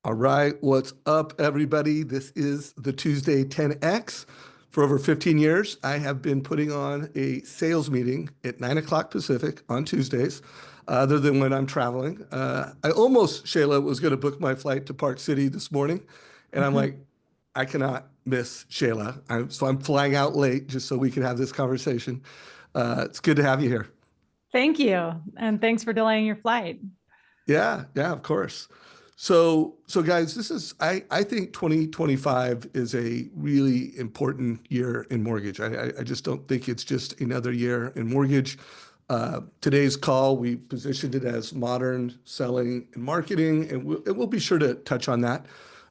All right, what's up, everybody? This is the Tuesday 10X. For over 15 years, I have been putting on a sales meeting at 9 o'clock Pacific on Tuesdays, other than when I'm traveling. I almost, Shayla, was going to book my flight to Park City this morning, and I'm like, I cannot miss Shayla. So I'm flying out late just so we can have this conversation. It's good to have you here. Thank you. And thanks for delaying your flight. Yeah, yeah, of course. So guys, I think 2025 is a really important year in mortgage. I just don't think it's just another year in mortgage. Today's call, we positioned it as modern selling and marketing, and we'll be sure to touch on that.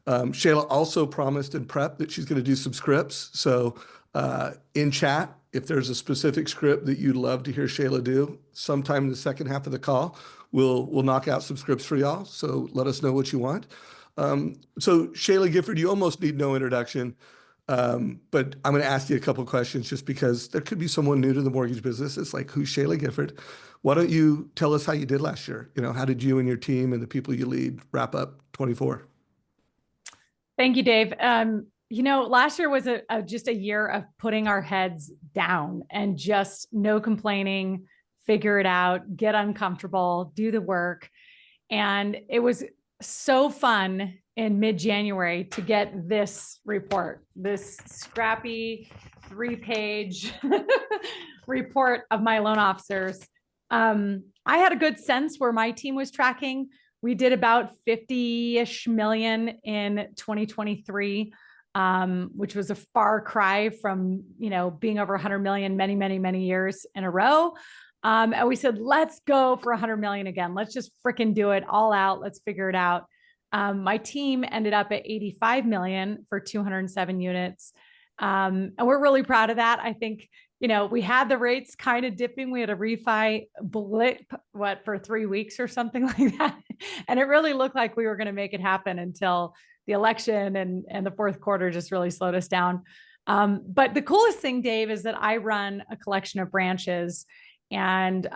Shayla also promised in prep that she's going to do some scripts. So in chat, if there's a specific script that you'd love to hear Shayla do, sometime in the second half of the call, we'll knock out some scripts for y'all. So let us know what you want. So Shayla Gifford, you almost need no introduction, but I'm going to ask you a couple questions just because there could be someone new to the mortgage business. It's like, who's Shayla Gifford? Why don't you tell us how you did last year? How did you and your team and the people you lead wrap up 24? Thank you, Dave. Last year was just a year of putting our heads down and just no complaining, figure it out, get uncomfortable, do the work. And it was so fun in mid-January to get this report, this scrappy 3-page report of my loan officers. I had a good sense where my team was tracking. We did about 50-ish million in 2023, which was a far cry from, being over 100 million many, many, many years in a row. And we said, let's go for 100 million again. Let's just freaking do it all out. Let's figure it out. My team ended up at 85 million for 207 units. And we're really proud of that. I think, we had the rates kind of dipping. We had a refi blip, for 3 weeks or something like that. And it really looked like we were going to make it happen until the election and the fourth quarter just really slowed us down. But the coolest thing, Dave, is that I run a collection of branches. And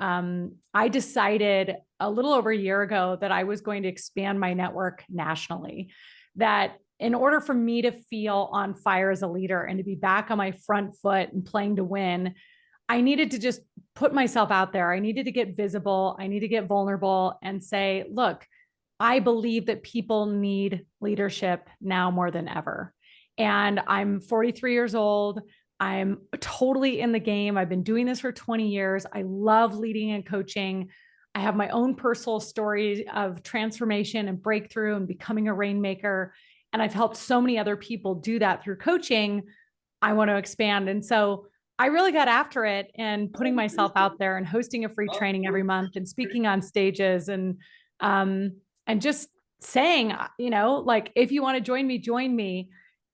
I decided a little over a year ago that I was going to expand my network nationally, that in order for me to feel on fire as a leader and to be back on my front foot and playing to win, I needed to just put myself out there. I needed to get visible. I need to get vulnerable and say, look, I believe that people need leadership now more than ever. And I'm 43 years old. I'm totally in the game. I've been doing this for 20 years. I love leading and coaching. I have my own personal story of transformation and breakthrough and becoming a rainmaker. And I've helped so many other people do that through coaching. I want to expand. And so I really got after it and putting myself out there and hosting a free training every month and speaking on stages and just saying, like, if you want to join me, join me.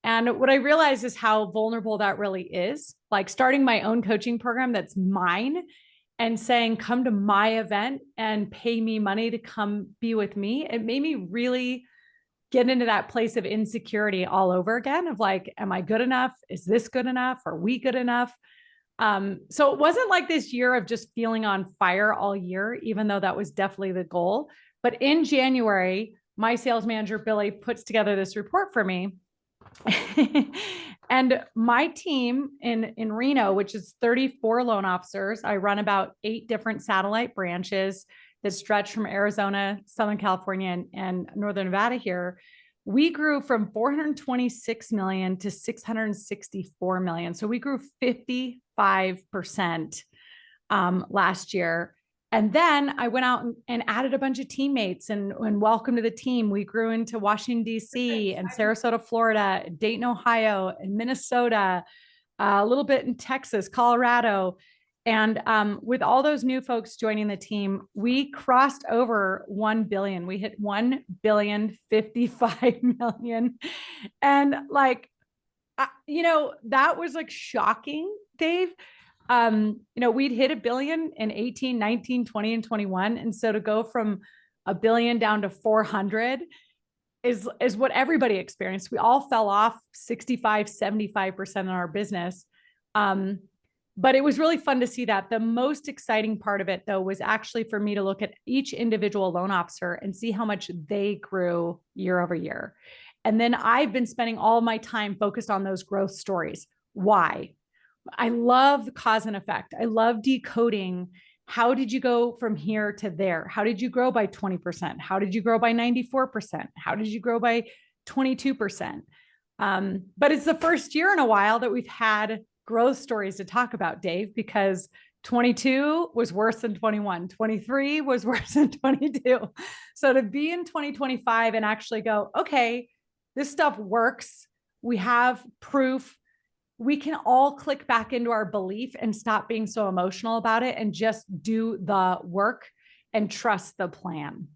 And what I realized is how vulnerable that really is. Like starting my own coaching program that's mine and saying, come to my event and pay me money to come be with me. It made me really get into that place of insecurity all over again of like, am I good enough? Is this good enough? Are we good enough? So it wasn't like this year of just feeling on fire all year, even though that was definitely the goal. But in January, my sales manager, Billy, puts together this report for me. And my team in Reno, which is 34 loan officers, I run about 8 different satellite branches that stretch from Arizona, Southern California, and Northern Nevada here. We grew from 426 million to 664 million. So we grew 55% last year. And then I went out and added a bunch of teammates and welcome to the team. We grew into Washington, D.C. and Sarasota, Florida, Dayton, Ohio, and Minnesota, a little bit in Texas, Colorado. And with all those new folks joining the team, we crossed over 1 billion. We hit 1 billion 55 million. And like, that was like shocking, Dave. We'd hit a billion in 18, 19, 20, and 21. And so to go from a billion down to 400 is what everybody experienced. We all fell off 65, 75% in our business. But it was really fun to see that. The most exciting part of it, though, was actually for me to look at each individual loan officer and see how much they grew year over year. And then I've been spending all my time focused on those growth stories. Why? I love the cause and effect. I love decoding. How did you go from here to there? How did you grow by 20%? How did you grow by 94%? How did you grow by 22%? But it's the first year in a while that we've had growth stories to talk about, Dave, because 22 was worse than 21, 23 was worse than 22. So to be in 2025 and actually go, okay, this stuff works. We have proof. We can all click back into our belief and stop being so emotional about it and just do the work and trust the plan.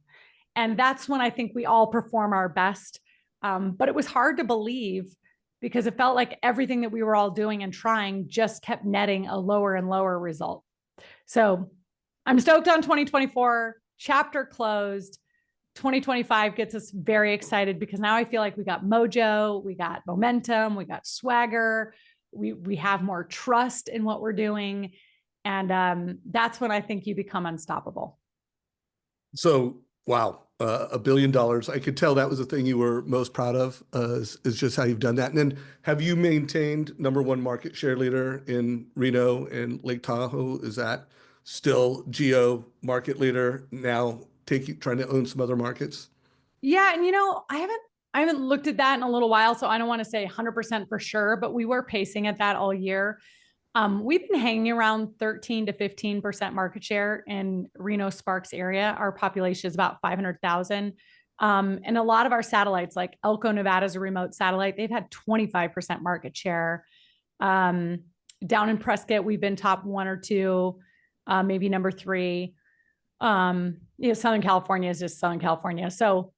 And that's when I think we all perform our best. But it was hard to believe because it felt like everything that we were all doing and trying just kept netting a lower and lower result. So I'm stoked on 2024, chapter closed. 2025 gets us very excited because now I feel like we got mojo, we got momentum, we got swagger, we have more trust in what we're doing. And that's when I think you become unstoppable. So, wow, $1 billion. I could tell that was the thing you were most proud of, is just how you've done that. And then have you maintained number one market share leader in Reno and Lake Tahoe? Is that still geo market leader now, trying to own some other markets? Yeah, and I haven't looked at that in a little while, so I don't want to say 100% for sure, but we were pacing at that all year. We've been hanging around 13 to 15% market share in Reno Sparks area. Our population is about 500,000. And a lot of our satellites, like Elko, Nevada is a remote satellite, they've had 25% market share. Down in Prescott, we've been top one or two, maybe number three. Southern California is just Southern California. So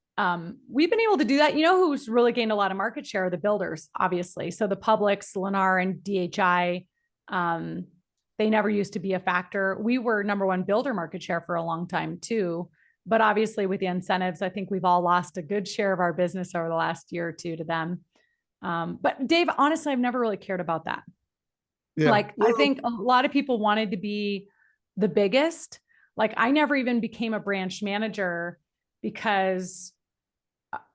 we've been able to do that. You know who's really gained a lot of market share? The builders, obviously. So the Publix, Lennar, and DHI, they never used to be a factor. We were number one builder market share for a long time too. But obviously with the incentives, I think we've all lost a good share of our business over the last year or two to them. But Dave, honestly, I've never really cared about that. Yeah. Like, I Well, think a lot of people wanted to be the biggest. Like, I never even became a branch manager because,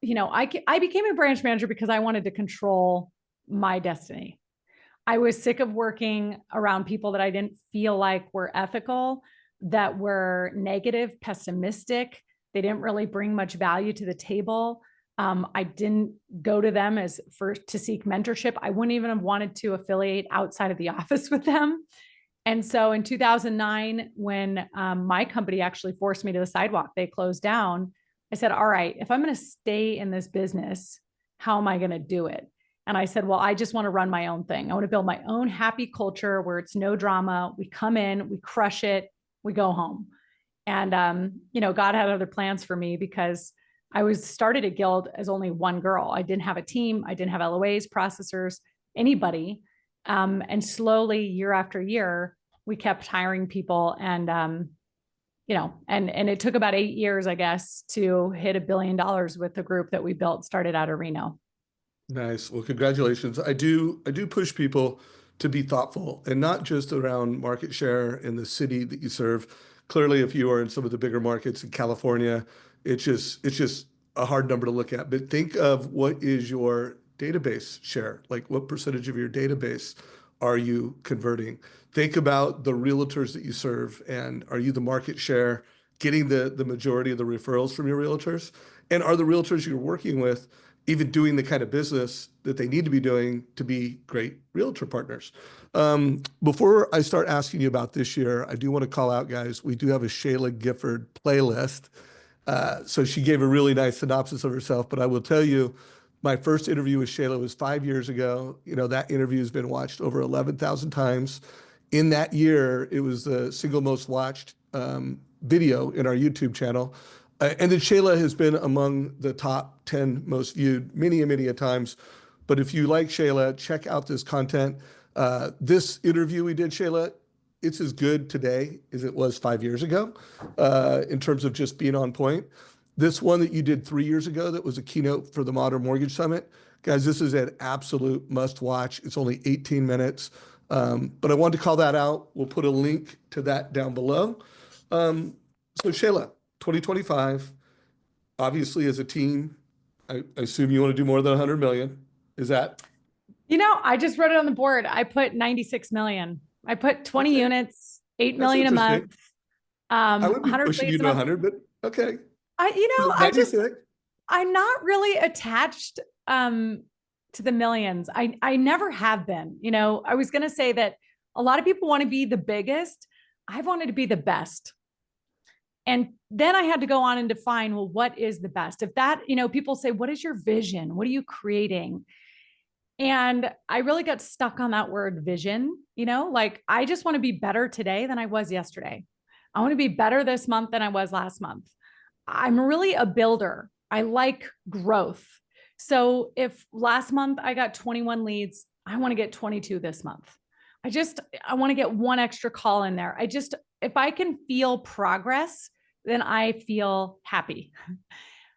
I became a branch manager because I wanted to control my destiny. I was sick of working around people that I didn't feel like were ethical, that were negative, pessimistic. They didn't really bring much value to the table. I didn't go to them to seek mentorship. I wouldn't even have wanted to affiliate outside of the office with them. And so in 2009, when my company actually forced me to the sidewalk, they closed down. I said, all right, if I'm going to stay in this business, how am I going to do it? And I said, well, I just want to run my own thing. I want to build my own happy culture where it's no drama. We come in, we crush it, we go home. And, God had other plans for me because I was started at Guild as only one girl. I didn't have a team. I didn't have LOAs, processors, anybody. And slowly, year after year, we kept hiring people. And, and it took about 8 years, I guess, to hit $1 billion with the group that we built, started out of Reno. nice. Well, congratulations. I do push people to be thoughtful and not just around market share in the city that you serve. Clearly, if you are in some of the bigger markets in California, it's just a hard number to look at. But think of what is your database share? Like what percentage of your database are you converting? Think about the realtors that you serve and are you the market share getting the majority of the referrals from your realtors? And are the realtors you're working with even doing the kind of business that they need to be doing to be great realtor partners? Before I start asking you about this year, I do want to call out, guys, we do have a Shayla Gifford playlist. So she gave a really nice synopsis of herself, but I will tell you, my first interview with Shayla was 5 years ago. That interview has been watched over 11,000 times. In that year, it was the single most watched video in our YouTube channel. And then Shayla has been among the top 10 most viewed many and many a times. But if you like Shayla, check out this content. This interview we did, Shayla, it's as good today as it was 5 years ago in terms of just being on point. This one that you did 3 years ago that was a keynote for the Modern Mortgage Summit, guys, this is an absolute must watch. It's only 18 minutes. But I wanted to call that out. We'll put a link to that down below. Um, so Shayla, 2025, obviously as a team, I assume you want to do more than 100 million. Is that I just wrote it on the board. I put 96 million. I put 20 okay? units, 8 That's million a month, interesting. I would be 100 pushing you leads a to month. 100, but okay. I, you So know, I just, 96. I'm not really attached to the millions. I never have been. I was going to say that a lot of people want to be the biggest. I've wanted to be the best. And then I had to go on and define, well, what is the best? If that, people say, what is your vision? What are you creating? And I really got stuck on that word vision, like I just want to be better today than I was yesterday. I want to be better this month than I was last month. I'm really a builder. I like growth. So if last month I got 21 leads, I want to get 22 this month. I want to get one extra call in there. If I can feel progress, then I feel happy.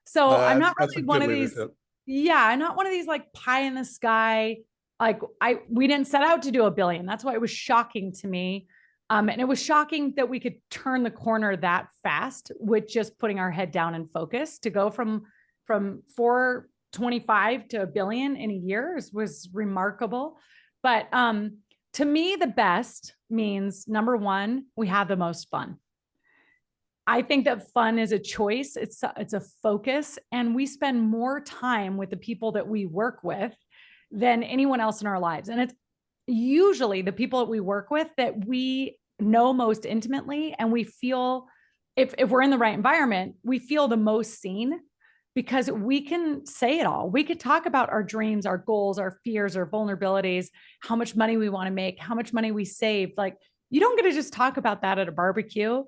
So I'm not That's a really one good of way to these, hit. yeah, I'm not one of these like pie in the sky. Like we didn't set out to do a billion. That's why it was shocking to me. And it was shocking that we could turn the corner that fast with just putting our head down and focus to go from 425 to a billion in a year was remarkable. But to me, the best means number one, we have the most fun. I think that fun is a choice. It's a focus, and we spend more time with the people that we work with than anyone else in our lives. And it's usually the people that we work with that we know most intimately, and we feel if we're in the right environment, we feel the most seen because we can say it all. We could talk about our dreams, our goals, our fears, our vulnerabilities, how much money we want to make, how much money we saved. Like you don't get to just talk about that at a barbecue.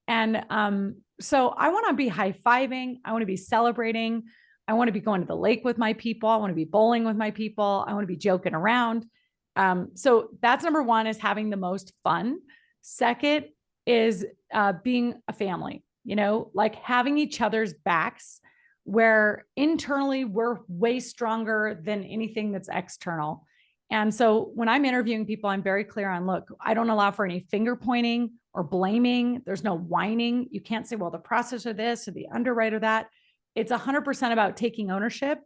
And so I want to be high-fiving. I want to be celebrating. I want to be going to the lake with my people. I want to be bowling with my people. I want to be joking around. So that's number one, is having the most fun. Second is being a family, like having each other's backs, where internally we're way stronger than anything that's external. And so when I'm interviewing people, I'm very clear on, look, I don't allow for any finger pointing or blaming. There's no whining. You can't say, well, the processor this or the underwriter that. It's 100% about taking ownership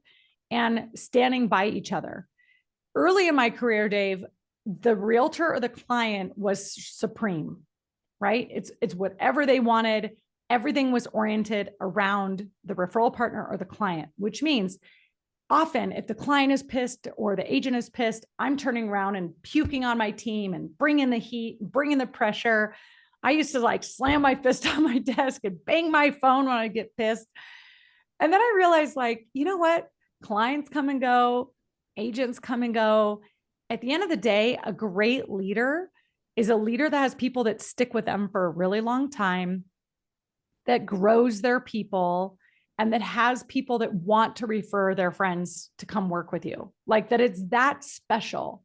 and standing by each other. Early in my career, Dave, the realtor or the client was supreme, right? It's whatever they wanted. Everything was oriented around the referral partner or the client, which means often if the client is pissed or the agent is pissed, I'm turning around and puking on my team and bringing the heat, bringing the pressure. I used to like slam my fist on my desk and bang my phone when I get pissed. And then I realized, like, you know what? Clients come and go, agents come and go. At the end of the day, a great leader is a leader that has people that stick with them for a really long time, that grows their people, and that has people that want to refer their friends to come work with you. Like that it's that special.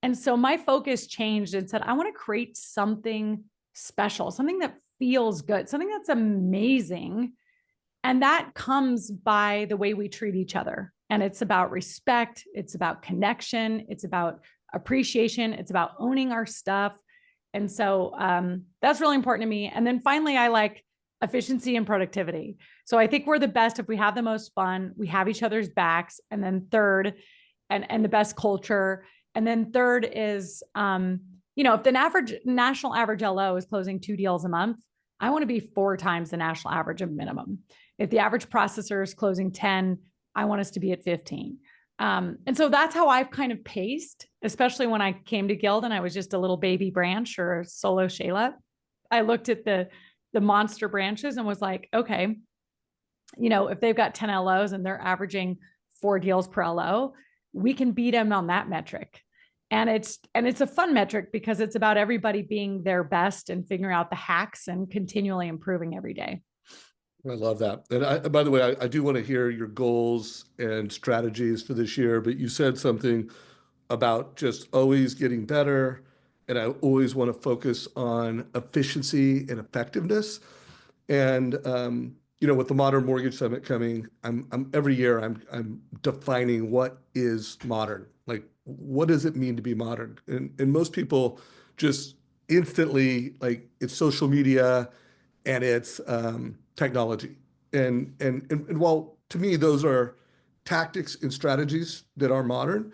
And so my focus changed and said, I want to create something special, something that feels good, something that's amazing. And that comes by the way we treat each other. And it's about respect. It's about connection. It's about appreciation. It's about owning our stuff. And so that's really important to me. And then finally, I like efficiency and productivity. So I think we're the best if we have the most fun, we have each other's backs. And then third, and the best culture. And then third is, if the national average LO is closing 2 deals a month, I want to be 4 times the national average of minimum. If the average processor is closing 10, I want us to be at 15. And so that's how I've kind of paced, especially when I came to Guild and I was just a little baby branch or a solo Shayla. I looked at the monster branches and was like, okay, if they've got 10 LOs and they're averaging 4 deals per LO, we can beat them on that metric. And it's a fun metric because it's about everybody being their best and figuring out the hacks and continually improving every day. I love that. And by the way, I do want to hear your goals and strategies for this year, but you said something about just always getting better. And I always want to focus on efficiency and effectiveness. And with the Modern Mortgage Summit coming, I'm every year I'm defining what is modern. Like what does it mean to be modern? And most people just instantly like it's social media and it's technology. And while to me those are tactics and strategies that are modern,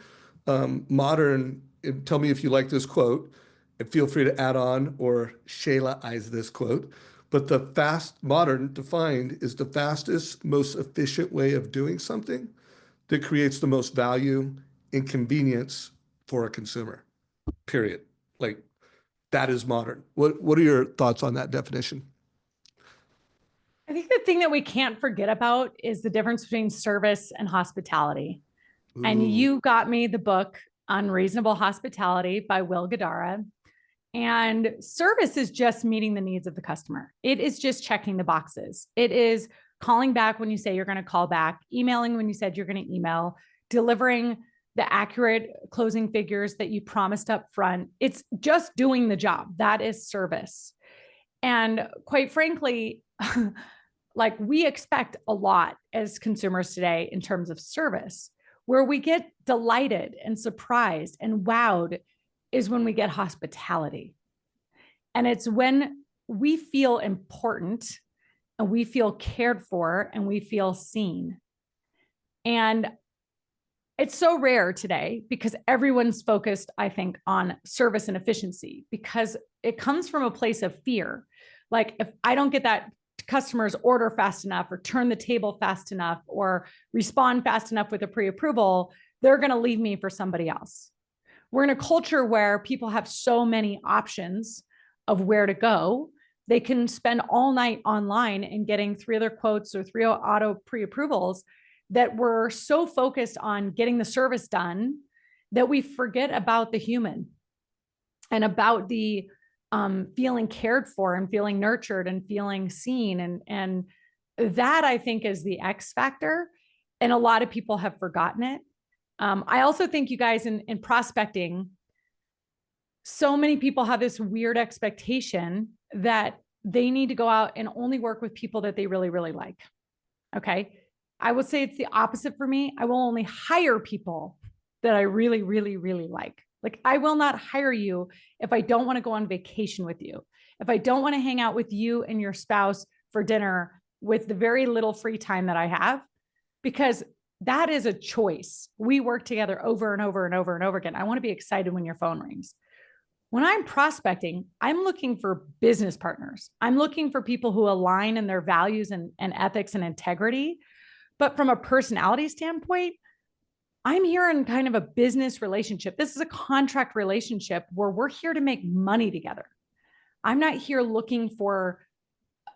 modern. And tell me if you like this quote, and feel free to add on or Shayla-ize this quote. But the fast modern defined is the fastest, most efficient way of doing something that creates the most value and convenience for a consumer. Period. Like that is modern. What are your thoughts on that definition? I think the thing that we can't forget about is the difference between service and hospitality. And Ooh, you got me the book Unreasonable Hospitality by Will Guidara. And service is just meeting the needs of the customer. It is just checking the boxes. It is calling back when you say you're going to call back, emailing when you said you're going to email, delivering the accurate closing figures that you promised up front. It's just doing the job. That is service. And quite frankly, like we expect a lot as consumers today in terms of service. Where we get delighted and surprised and wowed is when we get hospitality. And it's when we feel important and we feel cared for and we feel seen. And it's so rare today because everyone's focused, I think, on service and efficiency because it comes from a place of fear. Like if I don't get that customer's order fast enough or turn the table fast enough or respond fast enough with a pre-approval, they're going to leave me for somebody else. We're in a culture where people have so many options of where to go. They can spend all night online and getting 3 other quotes or 3 auto pre-approvals that we're so focused on getting the service done that we forget about the human and about the feeling cared for and feeling nurtured and feeling seen. And that I think is the X factor. And a lot of people have forgotten it. I also think you guys in prospecting, so many people have this weird expectation that they need to go out and only work with people that they really, really like. Okay. I would say it's the opposite for me. I will only hire people that I really, really, really like. Like I will not hire you if I don't want to go on vacation with you. If I don't want to hang out with you and your spouse for dinner with the very little free time that I have, because that is a choice. We work together over and over and over and over again. I want to be excited when your phone rings. When I'm prospecting, I'm looking for business partners. I'm looking for people who align in their values and ethics and integrity. But from a personality standpoint, I'm here in kind of a business relationship. This is a contract relationship where we're here to make money together. I'm not here looking for,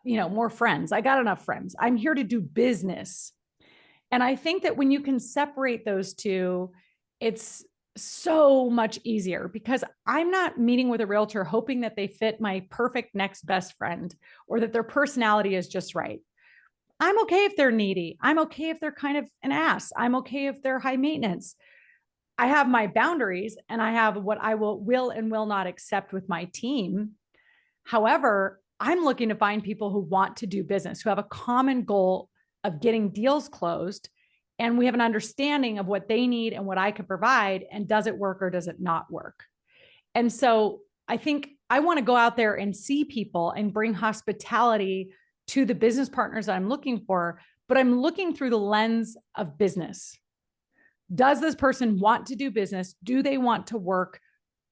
more friends. I got enough friends. I'm here to do business. And I think that when you can separate those two, it's so much easier because I'm not meeting with a realtor hoping that they fit my perfect next best friend or that their personality is just right. I'm okay if they're needy. I'm okay if they're kind of an ass. I'm okay if they're high maintenance. I have my boundaries and I have what I will and will not accept with my team. However, I'm looking to find people who want to do business, who have a common goal of getting deals closed. And we have an understanding of what they need and what I can provide. And does it work or does it not work? And so I think I want to go out there and see people and bring hospitality to the business partners that I'm looking for, but I'm looking through the lens of business. Does this person want to do business? Do they want to work?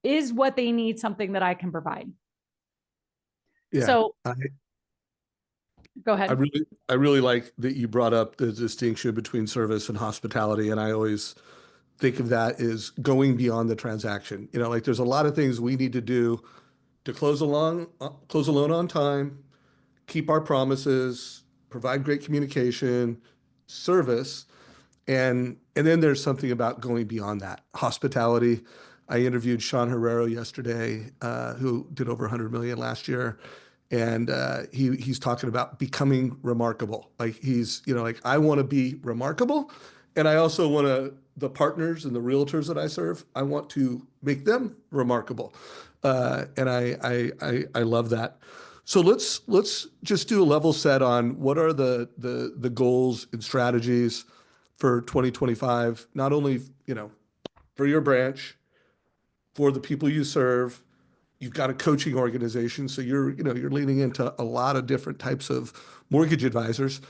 Is what they need something that I can provide? yeah. So go I ahead. really, I really like that you brought up the distinction between service and hospitality, and I always think of that as going beyond the transaction. Like there's a lot of things we need to do to close a loan on time, keep our promises, provide great communication, service, and then there's something about going beyond that. Hospitality. I interviewed Sean Herrero yesterday, who did over 100 million last year, and he's talking about becoming remarkable. Like like I want to be remarkable, and I also want to the partners and the realtors that I serve. I want to make them remarkable, and I love that. So let's just do a level set on what are the goals and strategies for 2025, not only, for your branch, for the people you serve. You've got a coaching organization, so you're leaning into a lot of different types of mortgage advisors.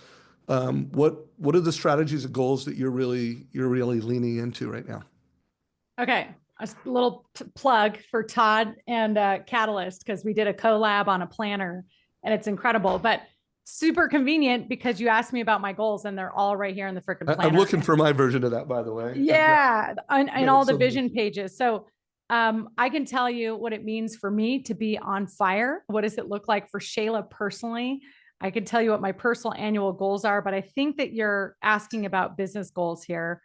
What are the strategies and goals that you're really leaning into right now? Okay. A little plug for Todd and Catalyst, because we did a collab on a planner and it's incredible, but super convenient because you asked me about my goals and they're all right here in the freaking I'm planner. looking for my version of that, by the way. Yeah, and all the So vision pages. So I can tell you what it means for me to be on fire. What does it look like for Shayla personally? I can tell you what my personal annual goals are, but I think that you're asking about business goals here.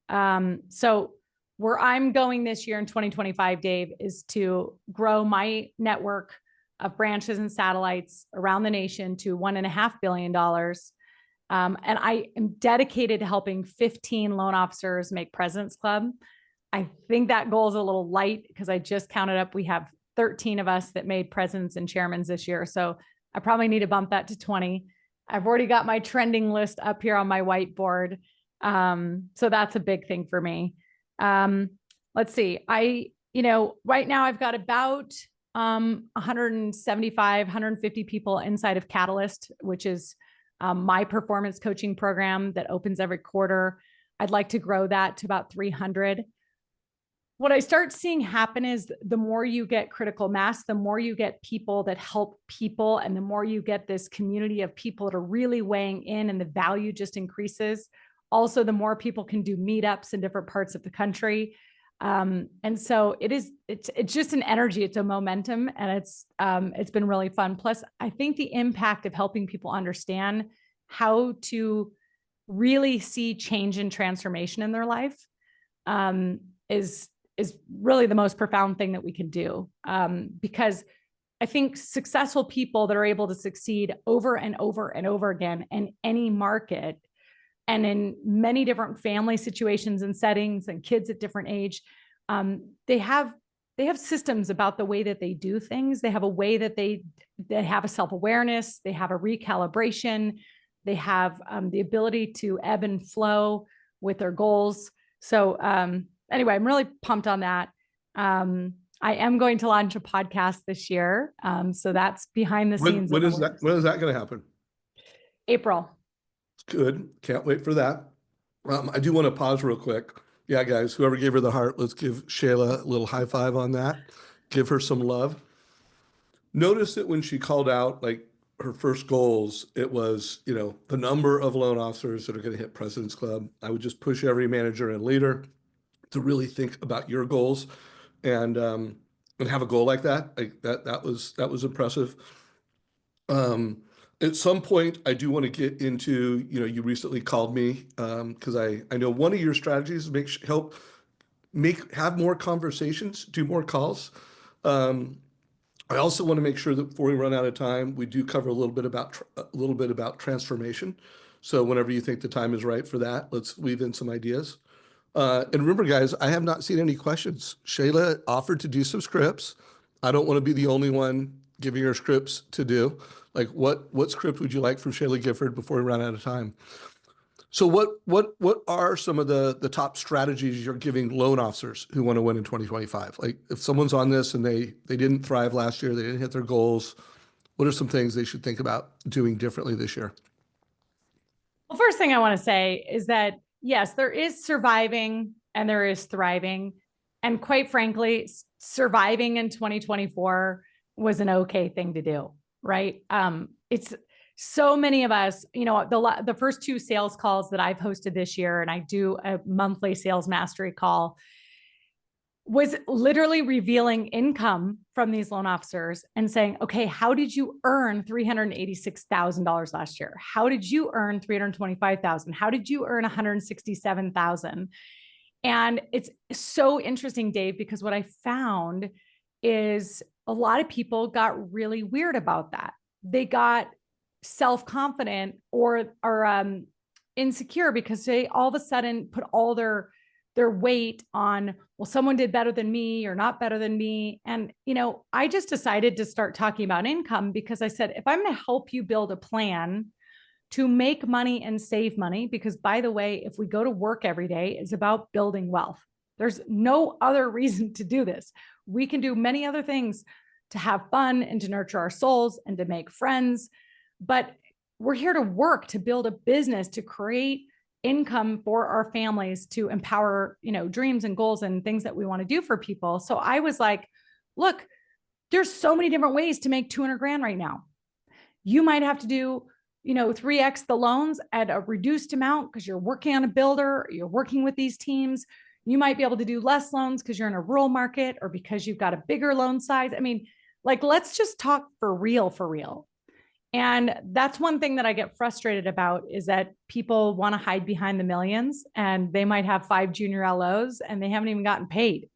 So where I'm going this year in 2025, Dave, is to grow my network of branches and satellites around the nation to $1.5 billion. And I am dedicated to helping 15 loan officers make President's Club. I think that goal is a little light because I just counted up. We have 13 of us that made presidents and chairmans this year. So I probably need to bump that to 20. I've already got my trending list up here on my whiteboard. So that's a big thing for me. Let's see. Right now I've got about 175, 150 people inside of Catalyst, which is my performance coaching program that opens every quarter. I'd like to grow that to about 300. What I start seeing happen is the more you get critical mass, the more you get people that help people, and the more you get this community of people that are really weighing in, and the value just increases. Also, the more people can do meetups in different parts of the country. And so it's just an energy, it's a momentum, and it's been really fun. Plus, I think the impact of helping people understand how to really see change and transformation in their life is really the most profound thing that we can do. Because I think successful people that are able to succeed over and over and over again in any market and in many different family situations and settings and kids at different age, they have systems about the way that they do things. They have a way that they have a self-awareness, they have a recalibration, they have the ability to ebb and flow with their goals. So anyway, I'm really pumped on that. I am going to launch a podcast this year. So that's behind the scenes. When is that going to happen? April. Good. Can't wait for that. I do want to pause real quick. Yeah, guys, whoever gave her the heart, let's give Shayla a little high five on that. Give her some love. Notice that when she called out like her first goals, it was, the number of loan officers that are going to hit President's Club. I would just push every manager and leader to really think about your goals and have a goal like that. Like that was impressive. At some point, I do want to get into, you recently called me because I know one of your strategies is have more conversations, do more calls. I also want to make sure that before we run out of time, we do cover a little bit about transformation. So whenever you think the time is right for that, let's weave in some ideas. And remember, guys, I have not seen any questions. Shayla offered to do some scripts. I don't want to be the only one giving her scripts to do. Like, what script would you like from Shayla Gifford before we run out of time? So what are some of the top strategies you're giving loan officers who want to win in 2025? Like, if someone's on this and they didn't thrive last year, they didn't hit their goals, what are some things they should think about doing differently this year? Well, first thing I want to say is that, yes, there is surviving and there is thriving. And quite frankly, surviving in 2024 was an okay thing to do, right? It's so many of us, the first two sales calls that I've hosted this year, and I do a monthly sales mastery call, was literally revealing income from these loan officers and saying, okay, how did you earn $386,000 last year? How did you earn $325,000? How did you earn $167,000? And it's so interesting, Dave, because what I found is a lot of people got really weird about that. They got self-confident or insecure because they all of a sudden put all their weight on, well, someone did better than me or not better than me. And, I just decided to start talking about income because I said, if I'm going to help you build a plan to make money and save money, because by the way, if we go to work every day, it's about building wealth. There's no other reason to do this. We can do many other things to have fun and to nurture our souls and to make friends, but we're here to work, to build a business, to create income for our families, to empower, dreams and goals and things that we want to do for people. So I was like, look, there's so many different ways to make 200 grand right now. You might have to do, 3x the loans at a reduced amount because you're working on a builder, you're working with these teams. You might be able to do less loans because you're in a rural market or because you've got a bigger loan size. I mean, like, let's just talk for real. And that's one thing that I get frustrated about is that people want to hide behind the millions and they might have 5 junior LOs and they haven't even gotten paid.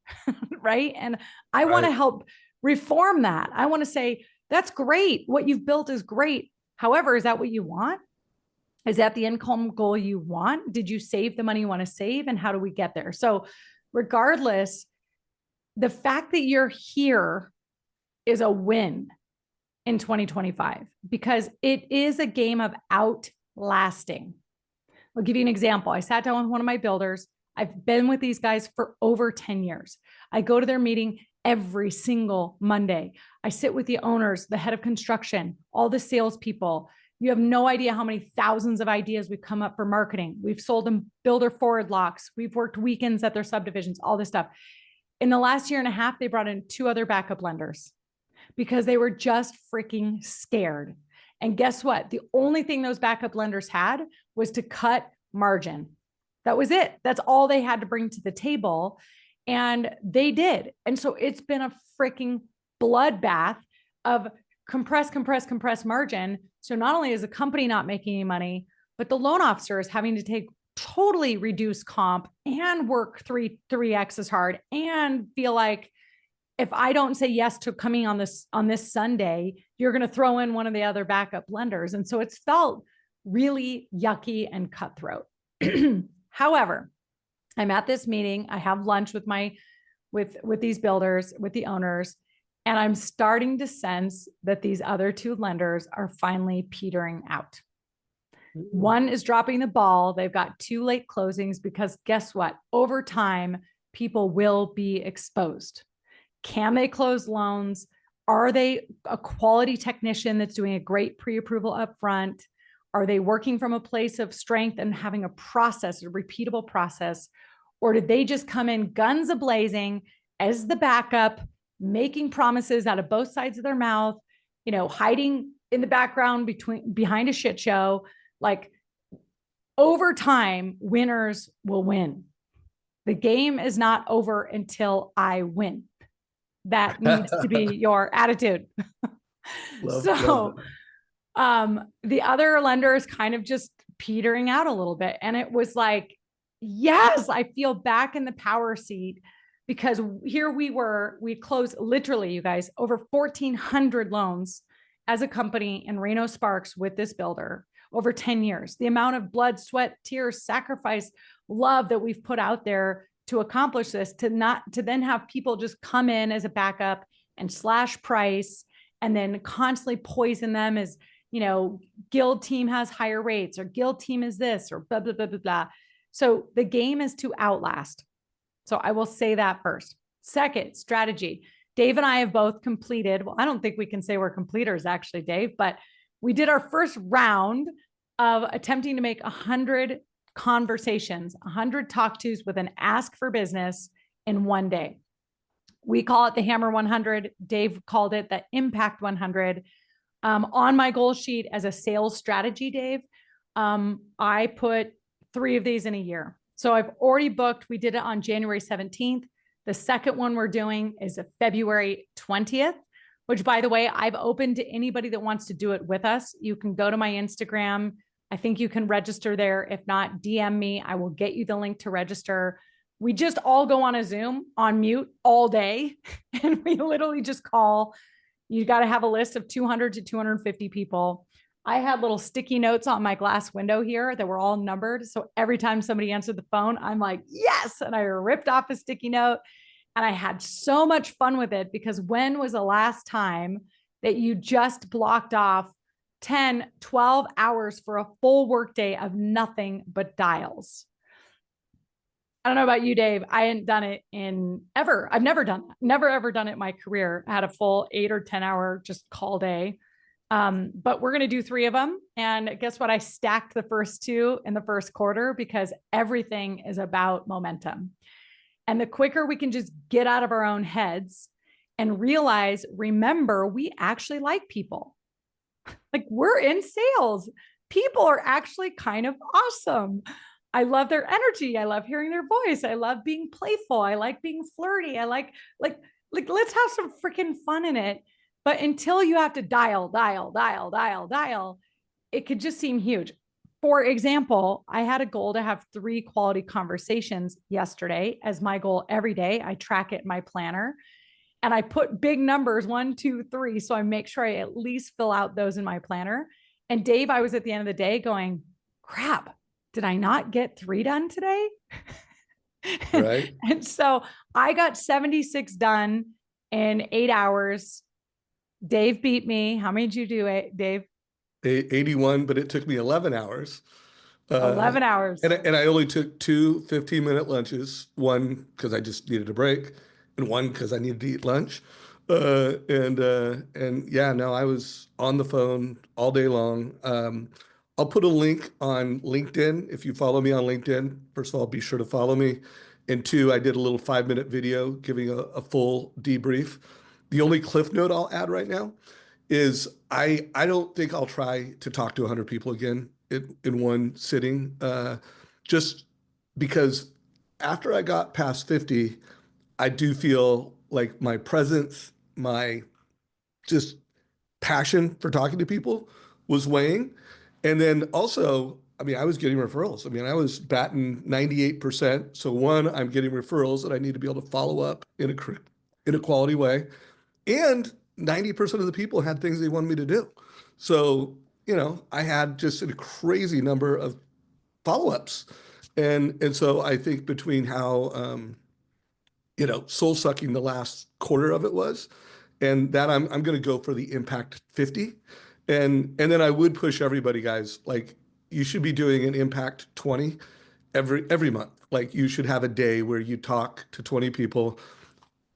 Right. And I want to help reform that. I want to say, that's great. What you've built is great. However, is that what you want? Is that the income goal you want? Did you save the money you want to save? And how do we get there? So regardless, the fact that you're here is a win in 2025 because it is a game of outlasting. I'll give you an example. I sat down with one of my builders. I've been with these guys for over 10 years. I go to their meeting every single Monday. I sit with the owners, the head of construction, all the salespeople. You have no idea how many thousands of ideas we've come up for marketing. We've sold them builder forward locks. We've worked weekends at their subdivisions, all this stuff. In the last year and a half, they brought in 2 other backup lenders because they were just freaking scared. And guess what? The only thing those backup lenders had was to cut margin. That was it. That's all they had to bring to the table. And they did. And so it's been a freaking bloodbath of compress margin. So not only is the company not making any money, but the loan officer is having to take totally reduced comp and work 3x as hard and feel like, if I don't say yes to coming on this Sunday, you're going to throw in one of the other backup lenders. And so it's felt really yucky and cutthroat. However, I'm at this meeting. I have lunch with with these builders, with the owners, and I'm starting to sense that these other 2 lenders are finally petering out. One is dropping the ball. They've got 2 late closings because guess what? Over time, people will be exposed. Can they close loans? Are they a quality technician that's doing a great pre-approval upfront? Are they working from a place of strength and having a process, a repeatable process? Or did they just come in guns a-blazing as the backup, making promises out of both sides of their mouth, hiding in the background behind a shit show? Like, over time, winners will win. The game is not over until I win. That needs to be your attitude. Love. The other lender is kind of just petering out a little bit. And it was like, yes, I feel back in the power seat because here we closed literally, you guys, over 1,400 loans as a company in Reno Sparks with this builder over 10 years. The amount of blood, sweat, tears, sacrifice, love that we've put out there to accomplish this, to then have people just come in as a backup and slash price and then constantly poison them as, guild team has higher rates or guild team is this or blah, blah, blah, blah, blah. So the game is to outlast. So I will say that first. Second, strategy. Dave and I have both completed. Well, I don't think we can say we're completers actually, Dave, but we did our first round of attempting to make 100 conversations, 100 talk tos with an ask for business in one day. We call it the Hammer 100. Dave called it the Impact 100. On my goal sheet as a sales strategy, Dave, I put 3 of these in a year. So I've already booked. We did it on January 17th. The second one we're doing is February 20th, which, by the way, I've opened to anybody that wants to do it with us. You can go to my Instagram. I think you can register there. If not, DM me. I will get you the link to register. We just all go on a Zoom on mute all day. And we literally just call. You got to have a list of 200 to 250 people. I had little sticky notes on my glass window here that were all numbered. So every time somebody answered the phone, I'm like, yes. And I ripped off a sticky note. And I had so much fun with it because when was the last time that you just blocked off 10, 12 hours for a full workday of nothing but dials? I don't know about you, Dave. I hadn't done it in ever. I've never done that. Never ever done it in my career. I had a full 8 or 10 hour just call day. But we're going to do 3 of them. And guess what? I stacked the first 2 in the first quarter because everything is about momentum. And the quicker we can just get out of our own heads and realize, remember, we actually like people. Like we're in sales. People are actually kind of awesome. I love their energy. I love hearing their voice. I love being playful. I like being flirty. I like let's have some freaking fun in it. But until you have to dial, it could just seem huge. For example, I had a goal to have 3 quality conversations yesterday as my goal every day. I track it in my planner and I put big numbers 1, 2, 3. So I make sure I at least fill out those in my planner. And Dave, I was at the end of the day going, crap, did I not get 3 done today? Right. And so I got 76 done in 8 hours. Dave beat me. How many did you do, Dave? 81, but it took me 11 hours. Uh, 11 hours. and I only took 2 15-minute lunches, one because I just needed a break, and one because I needed to eat lunch. And yeah, no, I was on the phone all day long. I'll put a link on LinkedIn. If you follow me on LinkedIn, first of all, be sure to follow me. And 2, I did a little 5-minute video giving a full debrief. The only cliff note I'll add right now is I don't think I'll try to talk to 100 people again in one sitting, just because after I got past 50, I do feel like my presence, my just passion for talking to people was weighing. And then also, I mean, I was getting referrals. I mean, I was batting 98%. So one, I'm getting referrals that I need to be able to follow up in a quality way. And 90% of the people had things they wanted me to do. So, I had just a crazy number of follow-ups. And so I think between how soul sucking the last quarter of it was, and that I'm gonna go for the impact 50. And then I would push everybody, guys, like you should be doing an impact 20 every month. Like you should have a day where you talk to 20 people,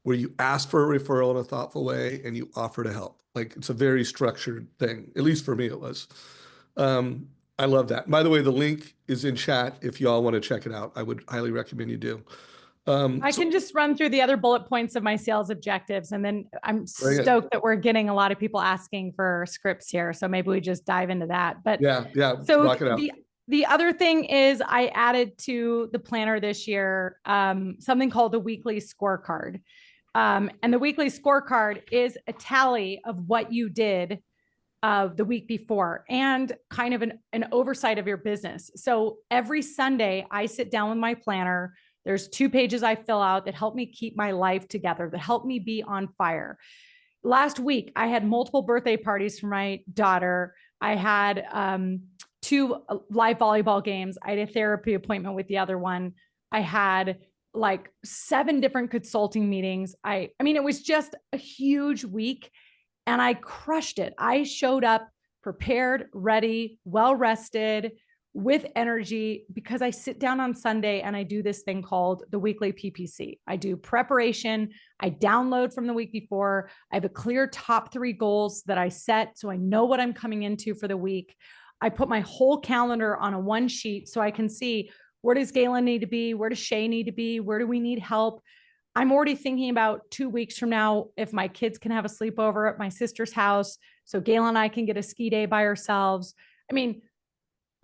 where you ask for a referral in a thoughtful way and you offer to help. Like it's a very structured thing. At least for me, it was. I love that. By the way, the link is in chat if y'all want to check it out. I would highly recommend you do. I So can just run through the other bullet points of my sales objectives. And then I'm bring it. stoked that we're getting a lot of people asking for scripts here. So maybe we just dive into that. But Yeah, yeah, so rock it out. the other thing is I added to the planner this year something called the weekly scorecard. And the weekly scorecard is a tally of what you did the week before and kind of an oversight of your business. So every Sunday, I sit down with my planner. There's 2 pages I fill out that help me keep my life together, that help me be on fire. Last week, I had multiple birthday parties for my daughter. I had 2 live volleyball games. I had a therapy appointment with the other one. I had like 7 different consulting meetings. I mean, it was just a huge week and I crushed it. I showed up prepared, ready, well rested, with energy because I sit down on Sunday and I do this thing called the weekly PPC. I do preparation. I download from the week before. I have a clear top 3 goals that I set so I know what I'm coming into for the week. I put my whole calendar on a one sheet so I can see, where does Galen need to be? Where does Shay need to be? Where do we need help? I'm already thinking about 2 weeks from now, if my kids can have a sleepover at my sister's house, so Galen and I can get a ski day by ourselves. I mean,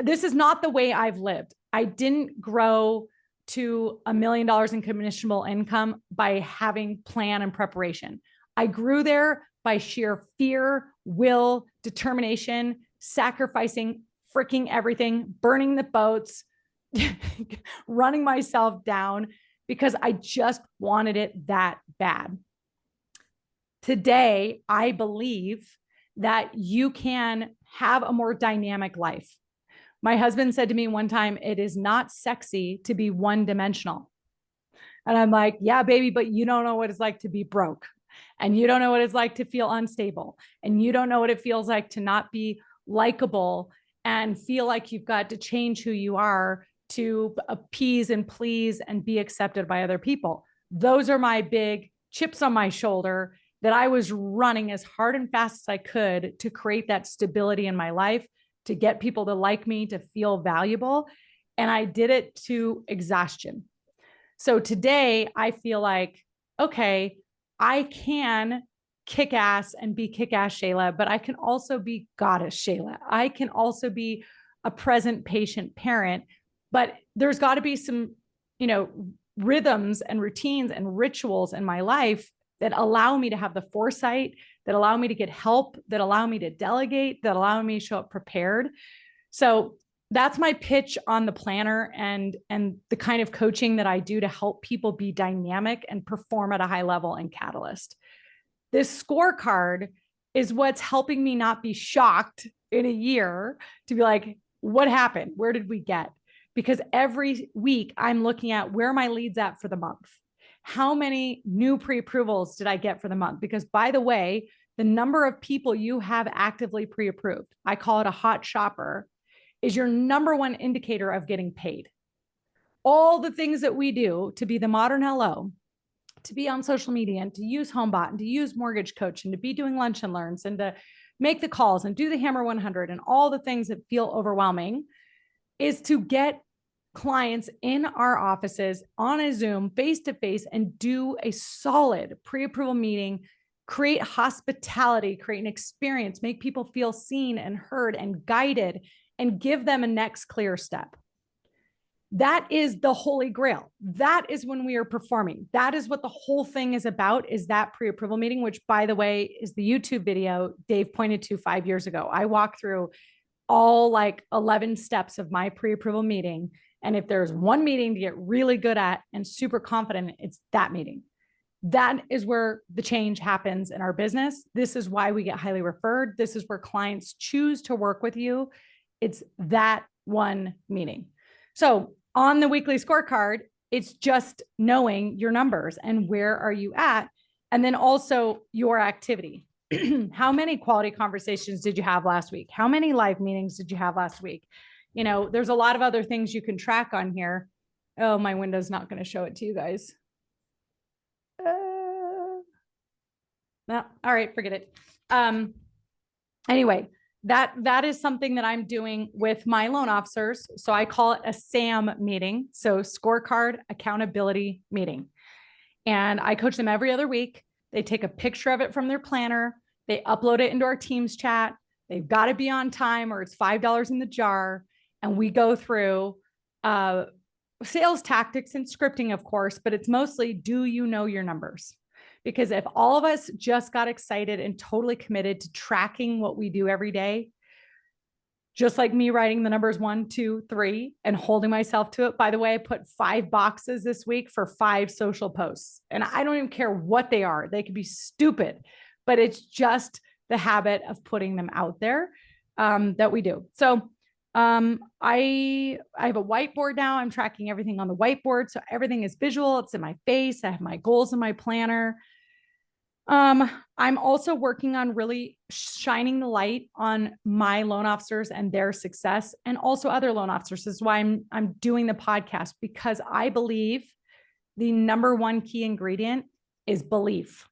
this is not the way I've lived. I didn't grow to $1 million in commissionable income by having plan and preparation. I grew there by sheer fear, will, determination, sacrificing freaking everything, burning the boats, running myself down because I just wanted it that bad. Today, I believe that you can have a more dynamic life. My husband said to me one time, it is not sexy to be one-dimensional. And I'm like, yeah, baby, but you don't know what it's like to be broke. And you don't know what it's like to feel unstable. And you don't know what it feels like to not be likable and feel like you've got to change who you are to appease and please and be accepted by other people. Those are my big chips on my shoulder that I was running as hard and fast as I could to create that stability in my life, to get people to like me, to feel valuable. And I did it to exhaustion. So today I feel like, okay, I can kick ass and be kick ass Shayla, but I can also be goddess Shayla. I can also be a present patient parent, but there's got to be some, rhythms and routines and rituals in my life that allow me to have the foresight, that allow me to get help, that allow me to delegate, that allow me to show up prepared. So that's my pitch on the planner and the kind of coaching that I do to help people be dynamic and perform at a high level and catalyst. This scorecard is what's helping me not be shocked in a year to be like, what happened? Where did we get? Because every week I'm looking at where my leads at for the month. How many new pre-approvals did I get for the month? Because by the way, the number of people you have actively pre-approved, I call it a hot shopper, is your number one indicator of getting paid. All the things that we do to be the modern LO, to be on social media and to use HomeBot and to use MortgageCoach and to be doing lunch and learns and to make the calls and do the Hammer 100 and all the things that feel overwhelming is to get clients in our offices on a Zoom face-to-face and do a solid pre-approval meeting, create hospitality, create an experience, make people feel seen and heard and guided, and give them a next clear step. That is the holy grail. That is when we are performing. That is what the whole thing is about, is that pre-approval meeting, which by the way, is the YouTube video Dave pointed to 5 years ago. I walked through all like 11 steps of my pre-approval meeting. And if there's one meeting to get really good at and super confident, it's that meeting. That is where the change happens in our business. This is why we get highly referred. This is where clients choose to work with you. It's that one meeting. So on the weekly scorecard, it's just knowing your numbers and where are you at, and then also your activity. How many quality conversations did you have last week? How many live meetings did you have last week? There's a lot of other things you can track on here. Oh, my window's not going to show it to you guys. No, all right, forget it. Anyway, that is something that I'm doing with my loan officers. So I call it a SAM meeting. So scorecard accountability meeting. And I coach them every other week. They take a picture of it from their planner. They upload it into our Teams chat. They've got to be on time or it's $5 in the jar. And we go through sales tactics and scripting, of course, but it's mostly, do you know your numbers? Because if all of us just got excited and totally committed to tracking what we do every day, just like me writing the numbers 1, 2, 3 and holding myself to it. By the way, I put 5 boxes this week for 5 social posts, and I don't even care what they are. They could be stupid, but it's just the habit of putting them out there that we do. So I have a whiteboard now. I'm tracking everything on the whiteboard. So everything is visual. It's in my face. I have my goals in my planner. I'm also working on really shining the light on my loan officers and their success, and also other loan officers. This is why I'm doing the podcast, because I believe the number one key ingredient is belief.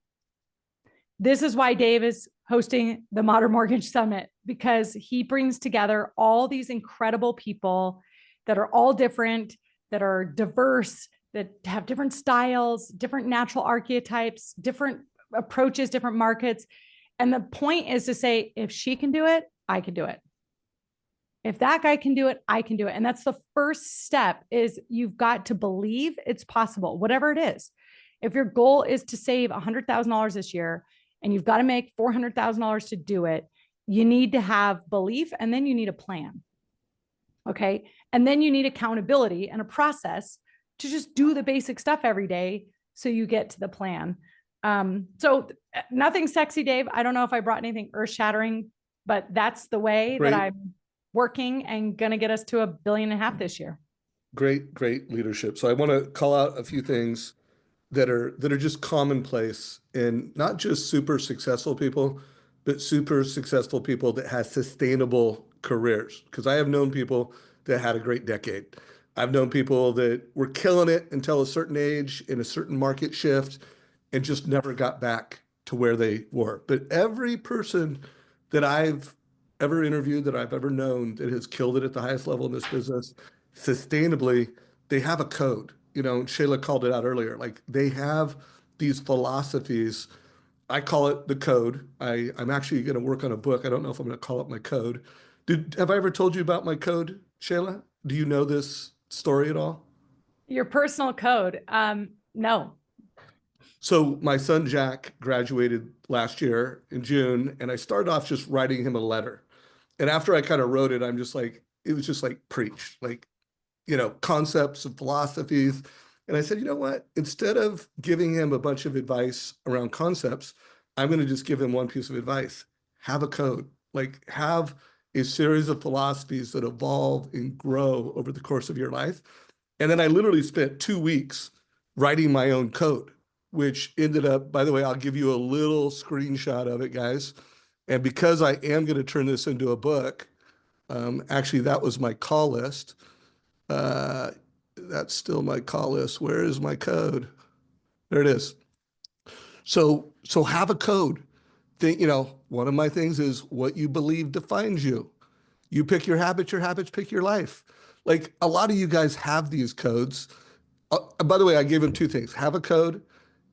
This is why Dave is hosting the Modern Mortgage Summit, because he brings together all these incredible people that are all different, that are diverse, that have different styles, different natural archetypes, different approaches, different markets. And the point is to say, if she can do it, I can do it. If that guy can do it, I can do it. And that's the first step, is you've got to believe it's possible, whatever it is. If your goal is to save $100,000 this year and you've got to make $400,000 to do it, you need to have belief, and then you need a plan. Okay. And then you need accountability and a process to just do the basic stuff every day so you get to the plan. So nothing sexy, Dave. I don't know if I brought anything earth shattering, but that's the way that I'm working and going to get us to $1.5 billion this year. Great leadership. So I want to call out a few things that are just commonplace in not just super successful people, but super successful people that have sustainable careers. Because I have known people that had a great decade. I've known people that were killing it until a certain age in a certain market shift and just never got back to where they were. But every person that I've ever interviewed, that I've ever known that has killed it at the highest level in this business sustainably, they have a code. You know, Shayla called it out earlier. Like they have these philosophies. I call it the code. I'm actually going to work on a book. I don't know if I'm going to call it my code. Have I ever told you about my code, Shayla? Do you know this story at all? Your personal code. No. So my son Jack graduated last year in June, and I started off just writing him a letter. And after I kind of wrote it, I'm just like, it was just like preach, like, concepts and philosophies. And I said, you know what? Instead of giving him a bunch of advice around concepts, I'm going to just give him one piece of advice. Have a code, like have a series of philosophies that evolve and grow over the course of your life. And then I literally spent 2 weeks writing my own code, which ended up, by the way, I'll give you a little screenshot of it, guys. And because I am going to turn this into a book, actually, that was my call list. Uh, that's still my call list. Where is my code? There it is. So have a code. Think, one of my things is what you believe defines you. You pick your habits pick your life. Like a lot of you guys have these codes. By the way, I gave him two things: have a code,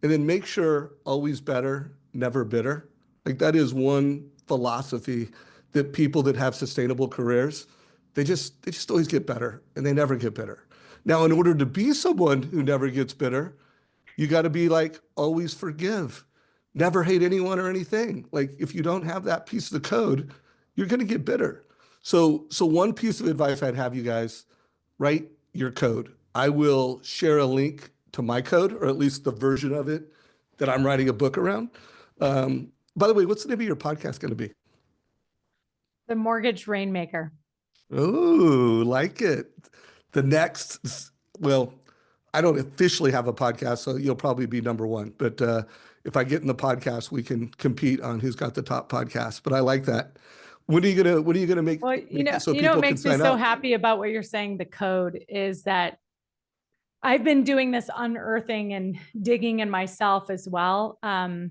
and then make sure always better, never bitter. Like that is one philosophy that people that have sustainable careers, they just always get better, and they never get bitter. Now, in order to be someone who never gets bitter, you got to be like, always forgive, never hate anyone or anything. Like if you don't have that piece of the code, you're going to get bitter. So one piece of advice I'd have you guys, write your code. I will share a link to my code, or at least the version of it that I'm writing a book around. By the way, what's the name of your podcast going to be? The Mortgage Rainmaker. Oh, like it. The next, well, I don't officially have a podcast, so you'll probably be number one. But if I get in the podcast, we can compete on who's got the top podcast. But I like that. When are you gonna Well, make it so what people can makes me sign so up? happy about what you're saying, the code, is that I've been doing this unearthing and digging in myself as well. But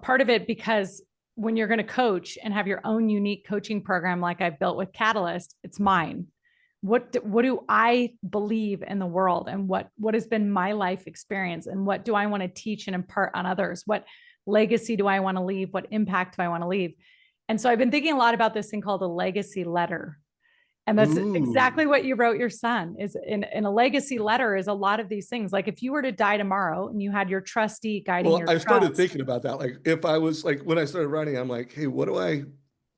part of it because when you're going to coach and have your own unique coaching program like I've built with Catalyst, it's mine. What do I believe in the world, and what has been my life experience, and what do I want to teach and impart on others? What legacy do I want to leave? What impact do I want to leave? And so I've been thinking a lot about this thing called a legacy letter. And that's Ooh. exactly what you wrote your son is in a legacy letter is a lot of these things. Like if you were to die tomorrow and you had your trustee guiding Well, your I started trust. thinking about that. Like, if I was like, when I started writing, I'm like, hey,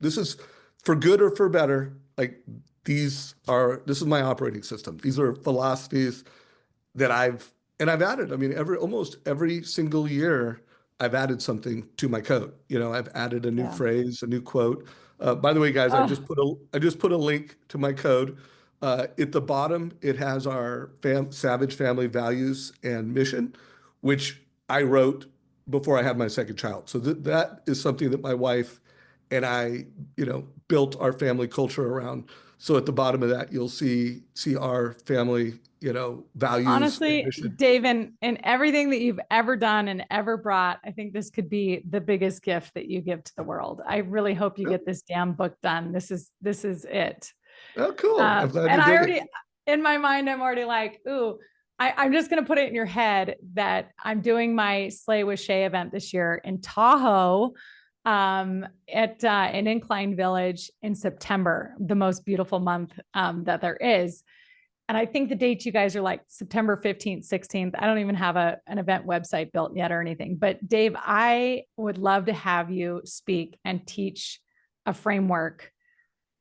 this is for good or for better. Like, this is my operating system. These are philosophies that I've added. I mean, almost every single year, I've added something to my code. I've added a new Yeah. phrase, a new quote. By the way, guys, I Oh, just put a link to my code. At the bottom, it has our Savage family values and mission, which I wrote before I had my second child. So that is something that my wife and I, built our family culture around. So at the bottom of that, you'll see our family, values and honestly, mission. Dave, and everything that you've ever done and ever brought, I think this could be the biggest gift that you give to the world. I really hope you get this damn book done. This is it. Oh, cool. I'm glad And you I dig it. already, in my mind, I'm already like, ooh, I'm just going to put it in your head that I'm doing my Slay with Shay event this year in Tahoe, at an Incline Village in September, the most beautiful month that there is. And I think the dates you guys are like September 15th, 16th. I don't even have an event website built yet or anything. But Dave, I would love to have you speak and teach a framework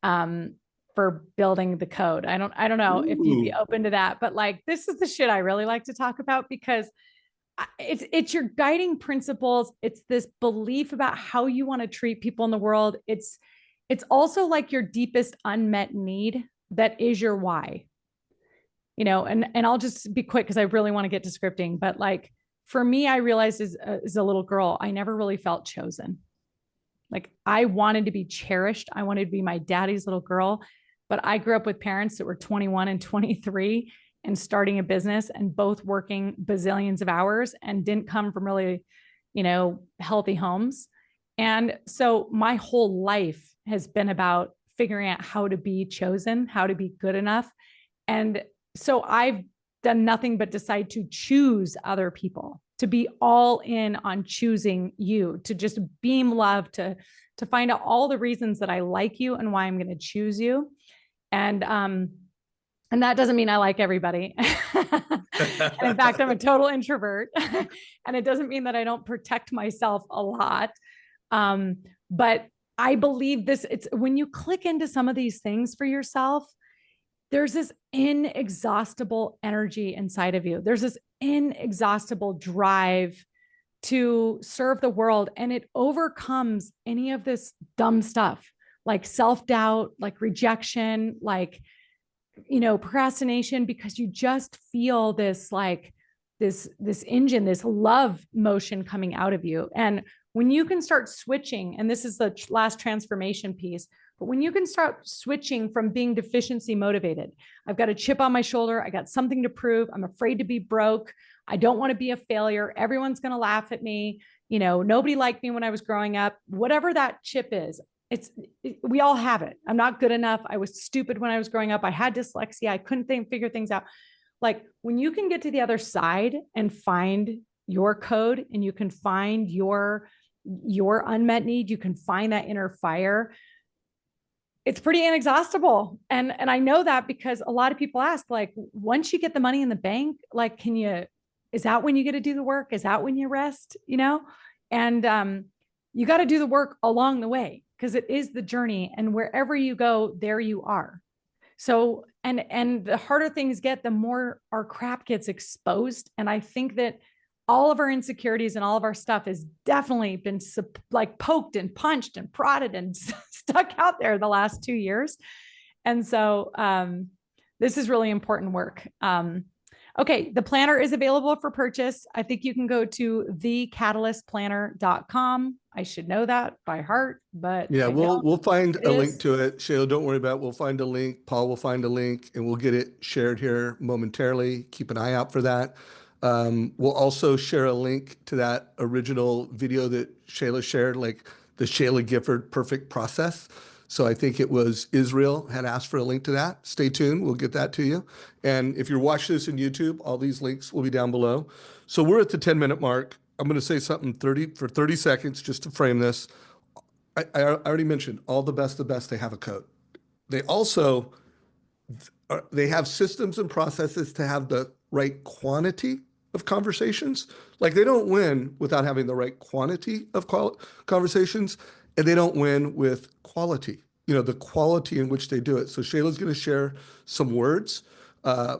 for building the code. I don't know if you'd be Ooh. open to that, but like this is the shit I really like to talk about because it's your guiding principles. It's this belief about how you want to treat people in the world. It's also like your deepest unmet need that is your why. And I'll just be quick because I really want to get to scripting, but like for me, I realized as a little girl, I never really felt chosen. Like I wanted to be cherished. I wanted to be my daddy's little girl, but I grew up with parents that were 21 and 23 and starting a business and both working bazillions of hours and didn't come from really, healthy homes. And so my whole life has been about figuring out how to be chosen, how to be good enough. And so I've done nothing but decide to choose other people, to be all in on choosing you, to just beam love, to find out all the reasons that I like you and why I'm going to choose you. And that doesn't mean I like everybody. And in fact, I'm a total introvert. And it doesn't mean that I don't protect myself a lot. But I believe it's when you click into some of these things for yourself, there's this inexhaustible energy inside of you. There's this inexhaustible drive to serve the world. And it overcomes any of this dumb stuff like self-doubt, like rejection, like, procrastination, because you just feel this, like this engine, this love motion coming out of you. And when you can start switching, and this is the last transformation piece, but when you can start switching from being deficiency motivated, I've got a chip on my shoulder, I got something to prove, I'm afraid to be broke, I don't want to be a failure, everyone's going to laugh at me, nobody liked me when I was growing up, whatever that chip is, we all have it. I'm not good enough. I was stupid when I was growing up. I had dyslexia. I couldn't figure things out. Like when you can get to the other side and find your code and you can find your unmet need, you can find that inner fire. It's pretty inexhaustible. And I know that because a lot of people ask, like, once you get the money in the bank, like, is that when you get to do the work? Is that when you rest, And you got to do the work along the way, because it is the journey, and wherever you go, there you are. So, and the harder things get, the more our crap gets exposed. And I think that all of our insecurities and all of our stuff has definitely been like poked and punched and prodded and stuck out there the last 2 years. And so, this is really important work. Okay, the planner is available for purchase. I think you can go to thecatalystplanner.com. I should know that by heart, but Yeah, we'll find a link is. to it. Shayla, don't worry about it. We'll find a link. Paul will find a link and we'll get it shared here momentarily. Keep an eye out for that. We'll also share a link to that original video that Shayla shared, like the Shayla Gifford perfect process. So I think it was Israel had asked for a link to that. Stay tuned. We'll get that to you. And if you're watching this in YouTube, all these links will be down below. So we're at the 10-minute mark. I'm going to say something 30 seconds just to frame this. I already mentioned all the best, they have a code. They also, they have systems and processes to have the right quantity of conversations. Like they don't win without having the right quantity of conversations, and they don't win with quality, the quality in which they do it. So Shayla's going to share some words.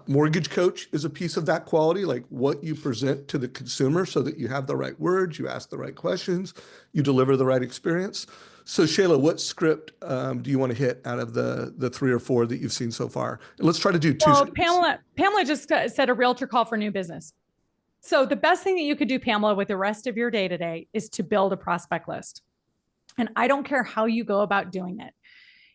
Mortgage Coach is a piece of that quality, like what you present to the consumer so that you have the right words, you ask the right questions, you deliver the right experience. So Shayla, what script do you want to hit out of the 3 or 4 that you've seen so far? And let's try to do 2 Well, scripts. Pamela just said a realtor call for new business. So the best thing that you could do, Pamela, with the rest of your day today is to build a prospect list. And I don't care how you go about doing it.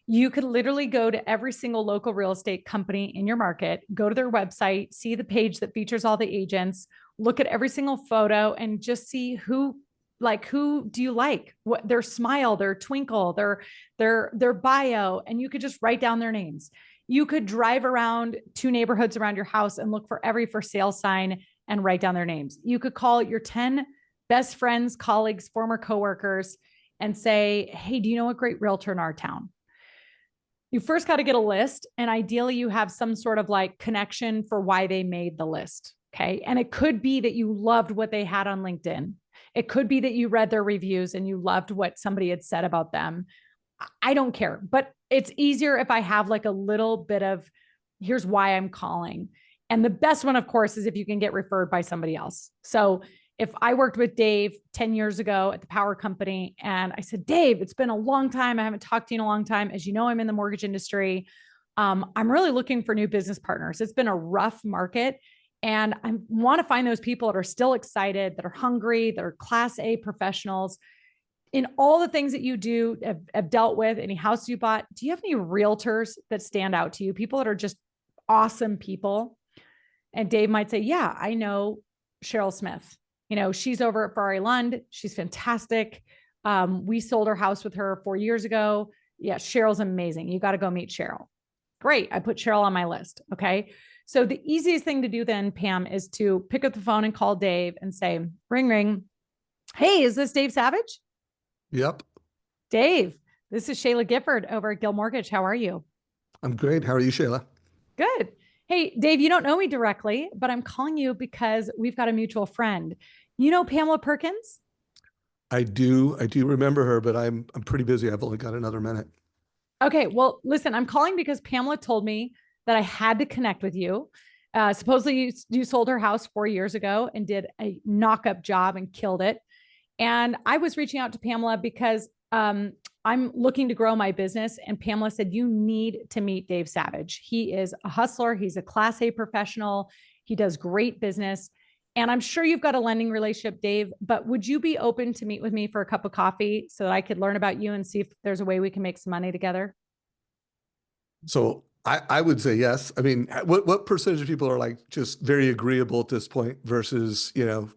You could literally go to every single local real estate company in your market, go to their website, see the page that features all the agents, look at every single photo and just see who do you like, what their smile, their twinkle, their bio, and you could just write down their names. You could drive around 2 neighborhoods around your house and look for every for sale sign and write down their names. You could call your 10 best friends, colleagues, former coworkers and say, hey, do you know a great realtor in our town? You first got to get a list, and ideally you have some sort of like connection for why they made the list. Okay. And it could be that you loved what they had on LinkedIn. It could be that you read their reviews and you loved what somebody had said about them. I don't care, but it's easier if I have like a little bit of here's why I'm calling. And the best one, of course, is if you can get referred by somebody else. So if I worked with Dave 10 years ago at the power company and I said, Dave, it's been a long time. I haven't talked to you in a long time. As you know, I'm in the mortgage industry. I'm really looking for new business partners. It's been a rough market. And I want to find those people that are still excited, that are hungry, that are class A professionals. in all the things that you do, have dealt with, any house you bought, do you have any realtors that stand out to you? People that are just awesome people. And Dave might say, yeah, I know Cheryl Smith. She's over at Ferrari Lund. She's fantastic. We sold our house with her 4 years ago. Yeah, Cheryl's amazing. You got to go meet Cheryl. Great. I put Cheryl on my list. Okay. So the easiest thing to do then, Pam, is to pick up the phone and call Dave and say, ring, ring. Hey, is this Dave Savage? Yep. Dave, this is Shayla Gifford over at Gill Mortgage. How are you? I'm great. How are you, Shayla? Good. Hey, Dave, you don't know me directly, but I'm calling you because we've got a mutual friend. You know Pamela Perkins? I do remember her, but I'm pretty busy. I've only got another minute. Okay, well, listen, I'm calling because Pamela told me that I had to connect with you. Supposedly, you sold her house 4 years ago and did a knock up job and killed it. And I was reaching out to Pamela because I'm looking to grow my business. And Pamela said, you need to meet Dave Savage. He is a hustler, he's a Class A professional, he does great business. And I'm sure you've got a lending relationship, Dave, but would you be open to meet with me for a cup of coffee so that I could learn about you and see if there's a way we can make some money together? So I would say yes. I mean, what percentage of people are like just very agreeable at this point versus,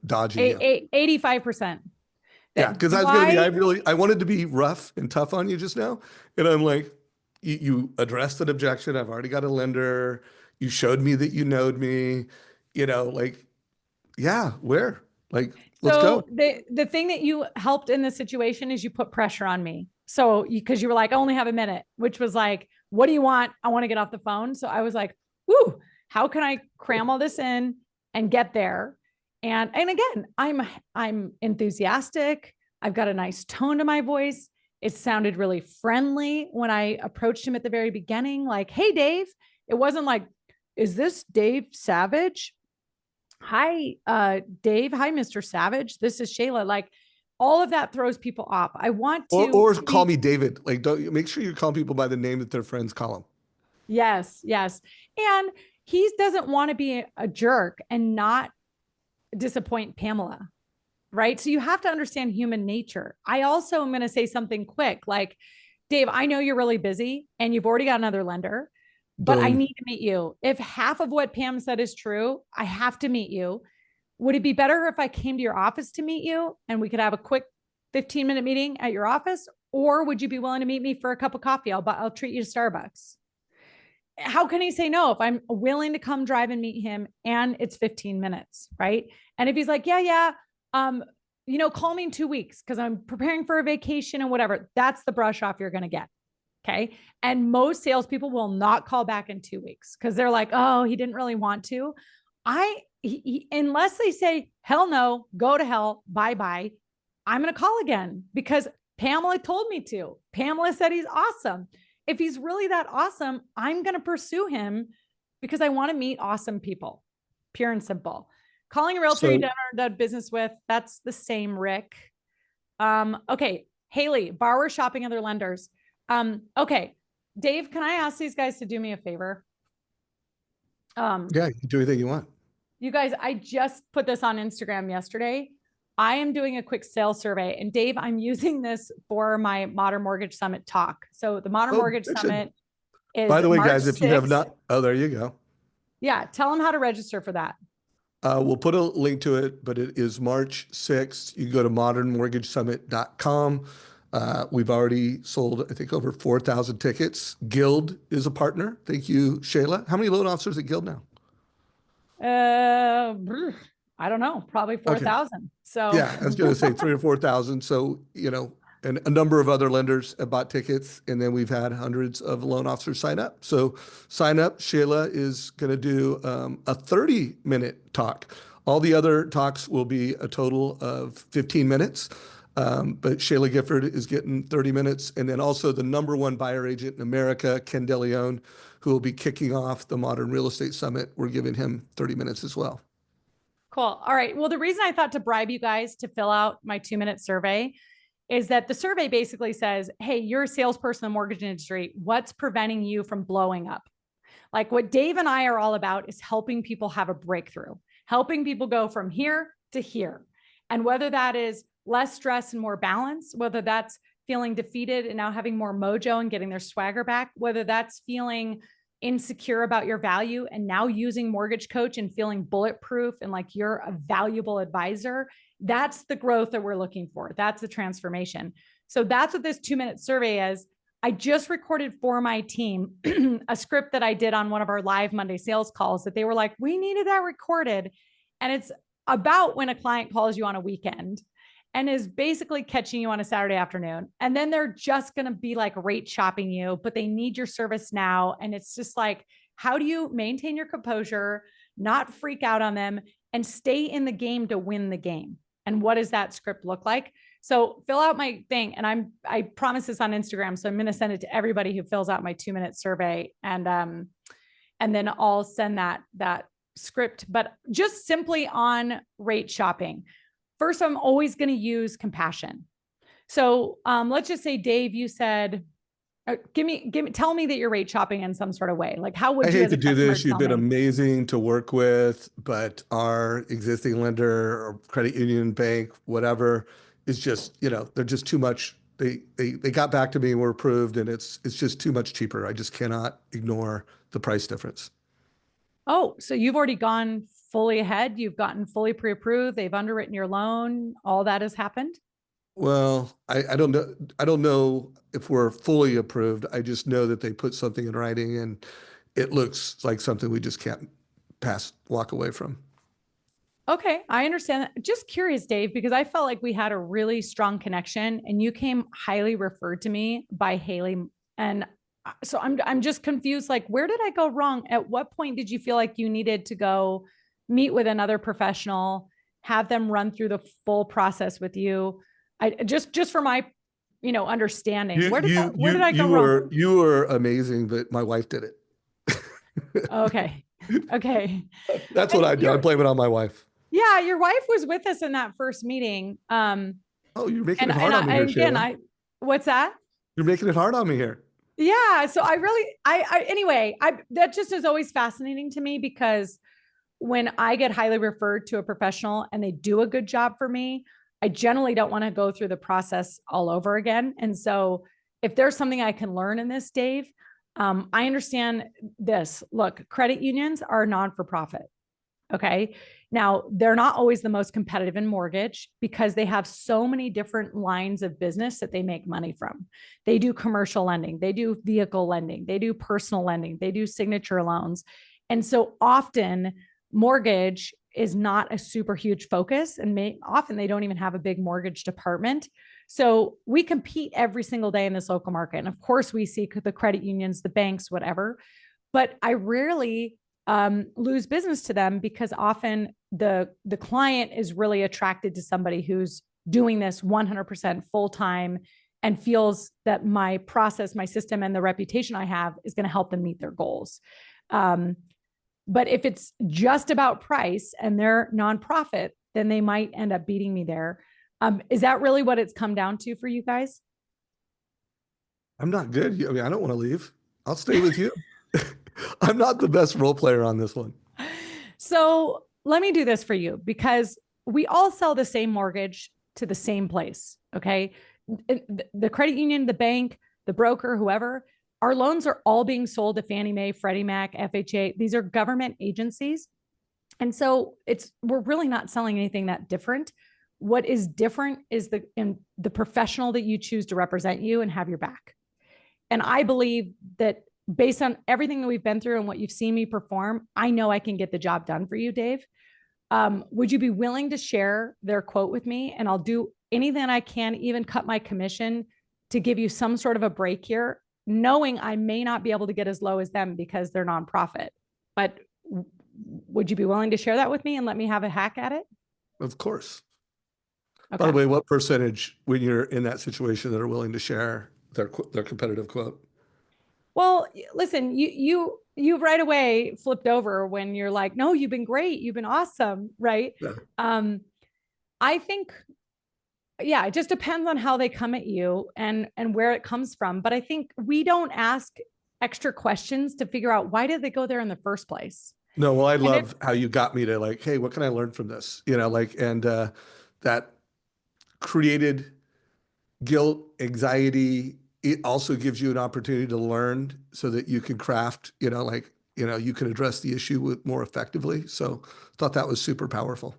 dodging you? 85%. Yeah, That because I was gonna be, why I wanted to be rough and tough on you just now. And I'm like, you addressed an objection. I've already got a lender. You showed me that you knowed me, like, yeah, where? Like, let's So go. the thing that you helped in this situation is you put pressure on me. So because you were like, I only have a minute, which was like, what do you want? I want to get off the phone. So I was like, whoo, how can I cram all this in and get there? And again, I'm enthusiastic. I've got a nice tone to my voice. It sounded really friendly when I approached him at the very beginning, like, hey, Dave. It wasn't like, is this Dave Savage? Hi, Dave. Hi, Mr. Savage. This is Shayla. Like, all of that throws people off. I want to Or call be, me David. Like, don't make sure you call people by the name that their friends call them. yes, yes. And he doesn't want to be a jerk and not disappoint Pamela, right? So you have to understand human nature. I also am going to say something quick like, Dave, I know you're really busy and you've already got another lender, but I Boom. need to meet you. If half of what Pam said is true, I have to meet you. Would it be better if I came to your office to meet you and we could have a quick 15-minute meeting at your office? Or would you be willing to meet me for a cup of coffee? I'll treat you to Starbucks. How can he say no if I'm willing to come drive and meet him and it's 15 minutes, right? And if he's like, yeah, yeah, um, call me in 2 weeks because I'm preparing for a vacation and whatever, that's the brush off you're going to get. Okay. And most salespeople will not call back in 2 weeks because they're like, oh, he didn't really want to. Unless they say, hell no, go to hell, bye bye, I'm going to call again because Pamela told me to. Pamela said he's awesome. If he's really that awesome, I'm going to pursue him because I want to meet awesome people, pure and simple. Calling a realtor you So never done business with, that's the same, Rick. Okay. Haley, borrower shopping other lenders. Okay. Dave, can I ask these guys to do me a favor? yeah, you can do anything you want. You guys, I just put this on Instagram yesterday. I am doing a quick sales survey. And Dave, I'm using this for my Modern Mortgage Summit talk. So the Modern Oh, Mortgage it should. Summit is By the way, March guys, if you have 6th. not, oh, there you go. Yeah, tell them how to register for that. We'll put a link to it, but it is March 6th. You can go to modernmortgagesummit.com. We've already sold, I think, over 4,000 tickets. Guild is a partner. Thank you, Shayla. How many loan officers at Guild now? Uh, I don't know, probably Okay. 4,000. So Yeah, I was going to say 3 or 4,000. So, and a number of other lenders have bought tickets, and then we've had hundreds of loan officers sign up. So sign up. Shayla is going to do a 30-minute talk. All the other talks will be a total of 15 minutes. But Shayla Gifford is getting 30 minutes. And then also the number one buyer agent in America, Ken DeLeon, who will be kicking off the Modern Real Estate Summit. We're giving him 30 minutes as well. cool. All right. Well, the reason I thought to bribe you guys to fill out my 2-minute survey is that the survey basically says, hey, you're a salesperson in the mortgage industry. What's preventing you from blowing up? Like what Dave and I are all about is helping people have a breakthrough, helping people go from here to here. And whether that is less stress and more balance, whether that's feeling defeated and now having more mojo and getting their swagger back, whether that's feeling insecure about your value and now using Mortgage Coach and feeling bulletproof and like you're a valuable advisor. That's the growth that we're looking for. That's the transformation. So that's what this 2-minute survey is. I just recorded for my team a script that I did on one of our live Monday sales calls that they were like, we needed that recorded. And it's about when a client calls you on a weekend and is basically catching you on a Saturday afternoon. And then they're just going to be like rate shopping you, but they need your service now. And it's just like, how do you maintain your composure, not freak out on them, and stay in the game to win the game? And what does that script look like? So fill out my thing. And I promise this on Instagram. So I'm going to send it to everybody who fills out my 2-minute survey. And then I'll send that script, but just simply on rate shopping. First, I'm always going to use compassion. So let's just say, Dave, you said, tell me that you're rate shopping in some sort of way. Like, how would I you hate as to a do customer this. You've tell been me? amazing to work with, but our existing lender or credit union, bank, whatever, is just, they're just too much. They got back to me and were approved, and it's just too much cheaper. I just cannot ignore the price difference. Oh, so you've already gone fully ahead. You've gotten fully pre-approved. They've underwritten your loan. All that has happened. Well, I don't know. I don't know if we're fully approved. I just know that they put something in writing, and it looks like something we just can't walk away from. Okay, I understand that. Just curious, Dave, because I felt like we had a really strong connection and you came highly referred to me by Haley. And so I'm just confused. Like, where did I go wrong? At what point did you feel like you needed to go meet with another professional, have them run through the full process with you? I just for my, understanding, You where did I go wrong? you were amazing, but my wife did it. Okay. Okay. That's what And I do. I blame it on my wife. yeah, your wife was with us in that first meeting. Oh, you're making And it hard on me here, again, Shayla. what's that? You're making it hard on me here. Yeah. So I really, anyway, that just is always fascinating to me because when I get highly referred to a professional and they do a good job for me, I generally don't want to go through the process all over again. And so if there's something I can learn in this, Dave, I understand this. Look, credit unions are non-for-profit. Okay. Now, they're not always the most competitive in mortgage because they have so many different lines of business that they make money from. They do commercial lending, they do vehicle lending, they do personal lending, they do signature loans. And so often, mortgage is not a super huge focus, and often they don't even have a big mortgage department. So we compete every single day in this local market. And of course, we see the credit unions, the banks, whatever. But I rarely lose business to them because often the client is really attracted to somebody who's doing this 100% full time and feels that my process, my system, and the reputation I have is going to help them meet their goals. But if it's just about price and they're nonprofit, then they might end up beating me there. Is that really what it's come down to for you guys? I'm not good. I mean, I don't want to leave. I'll stay with you. I'm not the best role player on this one. So let me do this for you because we all sell the same mortgage to the same place. Okay. The credit union, the bank, the broker, whoever, our loans are all being sold to Fannie Mae, Freddie Mac, FHA. These are government agencies. And so we're really not selling anything that different. What is different is the professional that you choose to represent you and have your back. And I believe that based on everything that we've been through and what you've seen me perform, I know I can get the job done for you, Dave. Would you be willing to share their quote with me? And I'll do anything I can, even cut my commission to give you some sort of a break here, knowing I may not be able to get as low as them because they're nonprofit. But would you be willing to share that with me and let me have a hack at it? Of course. Okay. By the way, what percentage, when you're in that situation, that are willing to share their competitive quote? Well, listen, you right away flipped over when you're like, no, you've been great, you've been awesome, right? Yeah. I think, yeah, it just depends on how they come at you and where it comes from. But I think we don't ask extra questions to figure out why did they go there in the first place. No, well, I And if love how you got me to like, hey, what can I learn from this? And that created guilt, anxiety. It also gives you an opportunity to learn so that you can craft, you can address the issue with more effectively. So thought that was super powerful.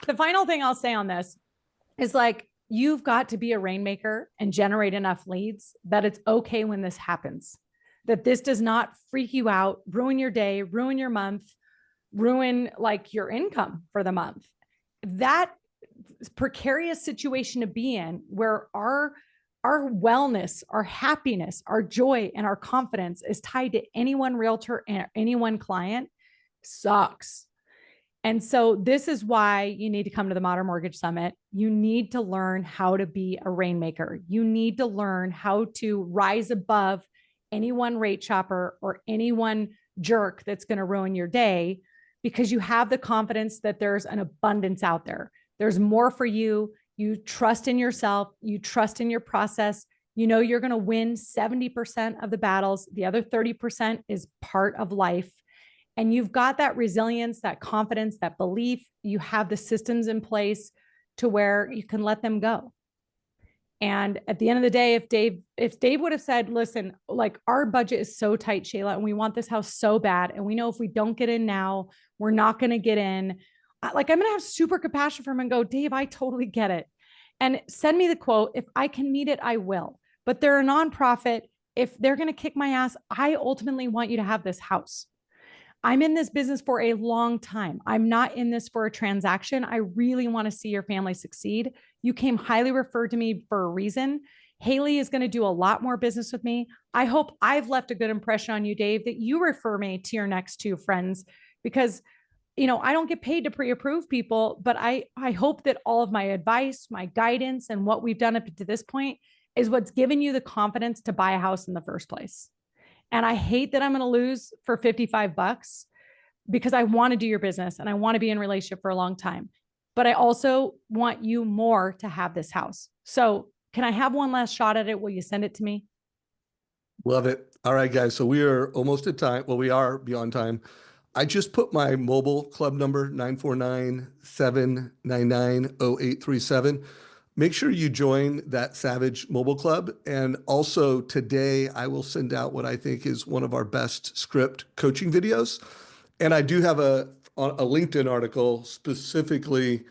The final thing I'll say on this is like, you've got to be a rainmaker and generate enough leads that it's okay when this happens, that this does not freak you out, ruin your day, ruin your month, ruin like your income for the month. That precarious situation to be in where our wellness, our happiness, our joy, and our confidence is tied to any one realtor and any one client sucks. And so this is why you need to come to the Modern Mortgage Summit. You need to learn how to be a rainmaker. You need to learn how to rise above any one rate shopper or any one jerk that's going to ruin your day, because you have the confidence that there's an abundance out there. There's more for you. You trust in yourself. You trust in your process. You know you're going to win 70% of the battles. The other 30% is part of life. And you've got that resilience, that confidence, that belief. You have the systems in place to where you can let them go. And at the end of the day, if Dave would have said, listen, like our budget is so tight, Shayla, and we want this house so bad, and we know if we don't get in now, we're not going to get in. Like I'm going to have super compassion for him and go, Dave, I totally get it. And send me the quote. If I can meet it, I will. But they're a nonprofit. If they're going to kick my ass, I ultimately want you to have this house. I'm in this business for a long time. I'm not in this for a transaction. I really want to see your family succeed. You came highly referred to me for a reason. Haley is going to do a lot more business with me. I hope I've left a good impression on you, Dave, that you refer me to your next two friends, because I don't get paid to pre-approve people, but I hope that all of my advice, my guidance, and what we've done up to this point is what's given you the confidence to buy a house in the first place. And I hate that I'm going to lose for $55 because I want to do your business and I want to be in a relationship for a long time. But I also want you more to have this house. So can I have one last shot at it? Will you send it to me? Love it. All right, guys. So we are almost at time. Well, we are beyond time. I just put my mobile club number, 949-799-0837. Make sure you join that Savage Mobile Club. And also today, I will send out what I think is one of our best script coaching videos. And I do have a LinkedIn article specifically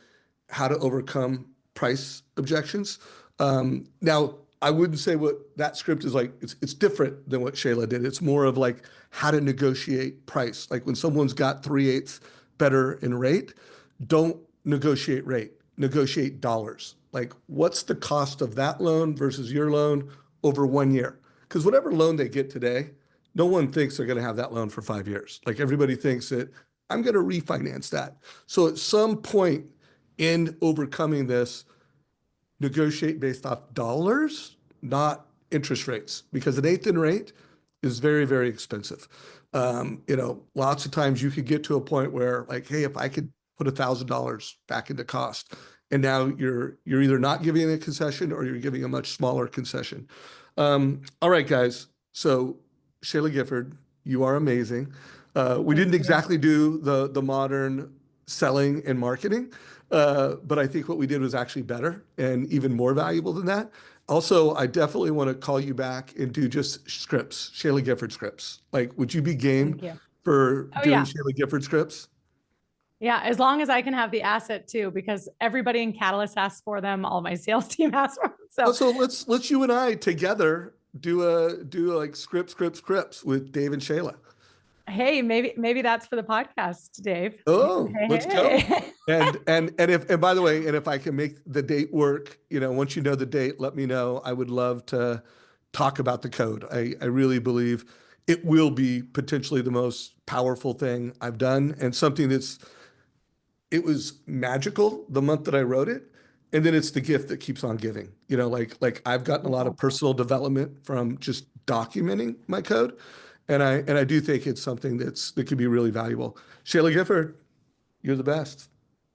how to overcome price objections. Now, I wouldn't say what that script is like. It's different than what Shayla did. It's more of like how to negotiate price. Like when someone's got 3/8 better in rate, don't negotiate rate, negotiate dollars. Like what's the cost of that loan versus your loan over 1 year? Because whatever loan they get today, no one thinks they're going to have that loan for 5 years. Like everybody thinks that I'm going to refinance that. So at some point in overcoming this, negotiate based off dollars, not interest rates, because an eighth in rate is very, very expensive. Lots of times you could get to a point where like, hey, if I could put $1,000 back into cost, and now you're either not giving a concession or you're giving a much smaller concession. All right, guys. So Shayla Gifford, you are amazing. We didn't exactly do the modern selling and marketing, but I think what we did was actually better and even more valuable than that. Also, I definitely want to call you back and do just scripts, Shayla Gifford scripts. Like, would you be game Thank you. for Oh, doing yeah. Shayla Gifford scripts? Yeah. As long as I can have the asset too, because everybody in Catalyst asks for them. All my sales team asks for them. Oh, So, so let's you and I together do like scripts with Dave and Shayla. hey, maybe that's for the podcast, Dave. Oh, let's Hey, go. hey. And by the way, and if I can make the date work, once you know the date, let me know. I would love to talk about the code. I really believe it will be potentially the most powerful thing I've done and something it was magical the month that I wrote it. And then it's the gift that keeps on giving. Like I've gotten a lot of personal development from just documenting my code. And I do think it's something that could be really valuable. Shayla Gifford, you're the best.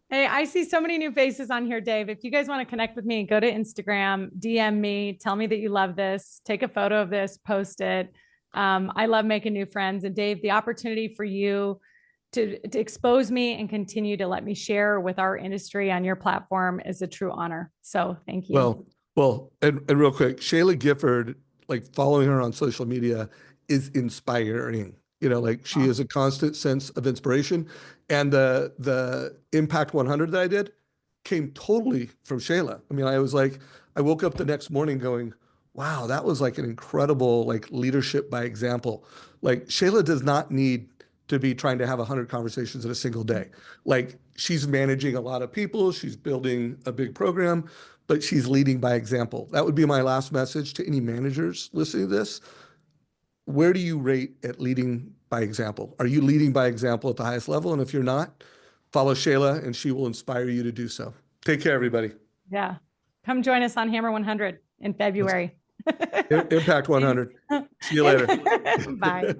Hey, I see so many new faces on here, Dave. If you guys want to connect with me, go to Instagram, DM me, tell me that you love this, take a photo of this, post it. I love making new friends. And Dave, the opportunity for you to expose me and continue to let me share with our industry on your platform is a true honor. So thank you. And real quick, Shayla Gifford, like following her on social media is inspiring. You know, like she is a constant sense of inspiration. And the Impact 100 that I did came totally from Shayla. I mean, I woke up the next morning going, wow, that was like an incredible like leadership by example. Like Shayla does not need to be trying to have 100 conversations in a single day. Like she's managing a lot of people, she's building a big program, but she's leading by example. That would be my last message to any managers listening to this. Where do you rate at leading by example? Are you leading by example at the highest level? And if you're not, follow Shayla and she will inspire you to do so. Take care, everybody. Yeah. Come join us on Hammer 100 in February. Impact 100. See you later. Bye.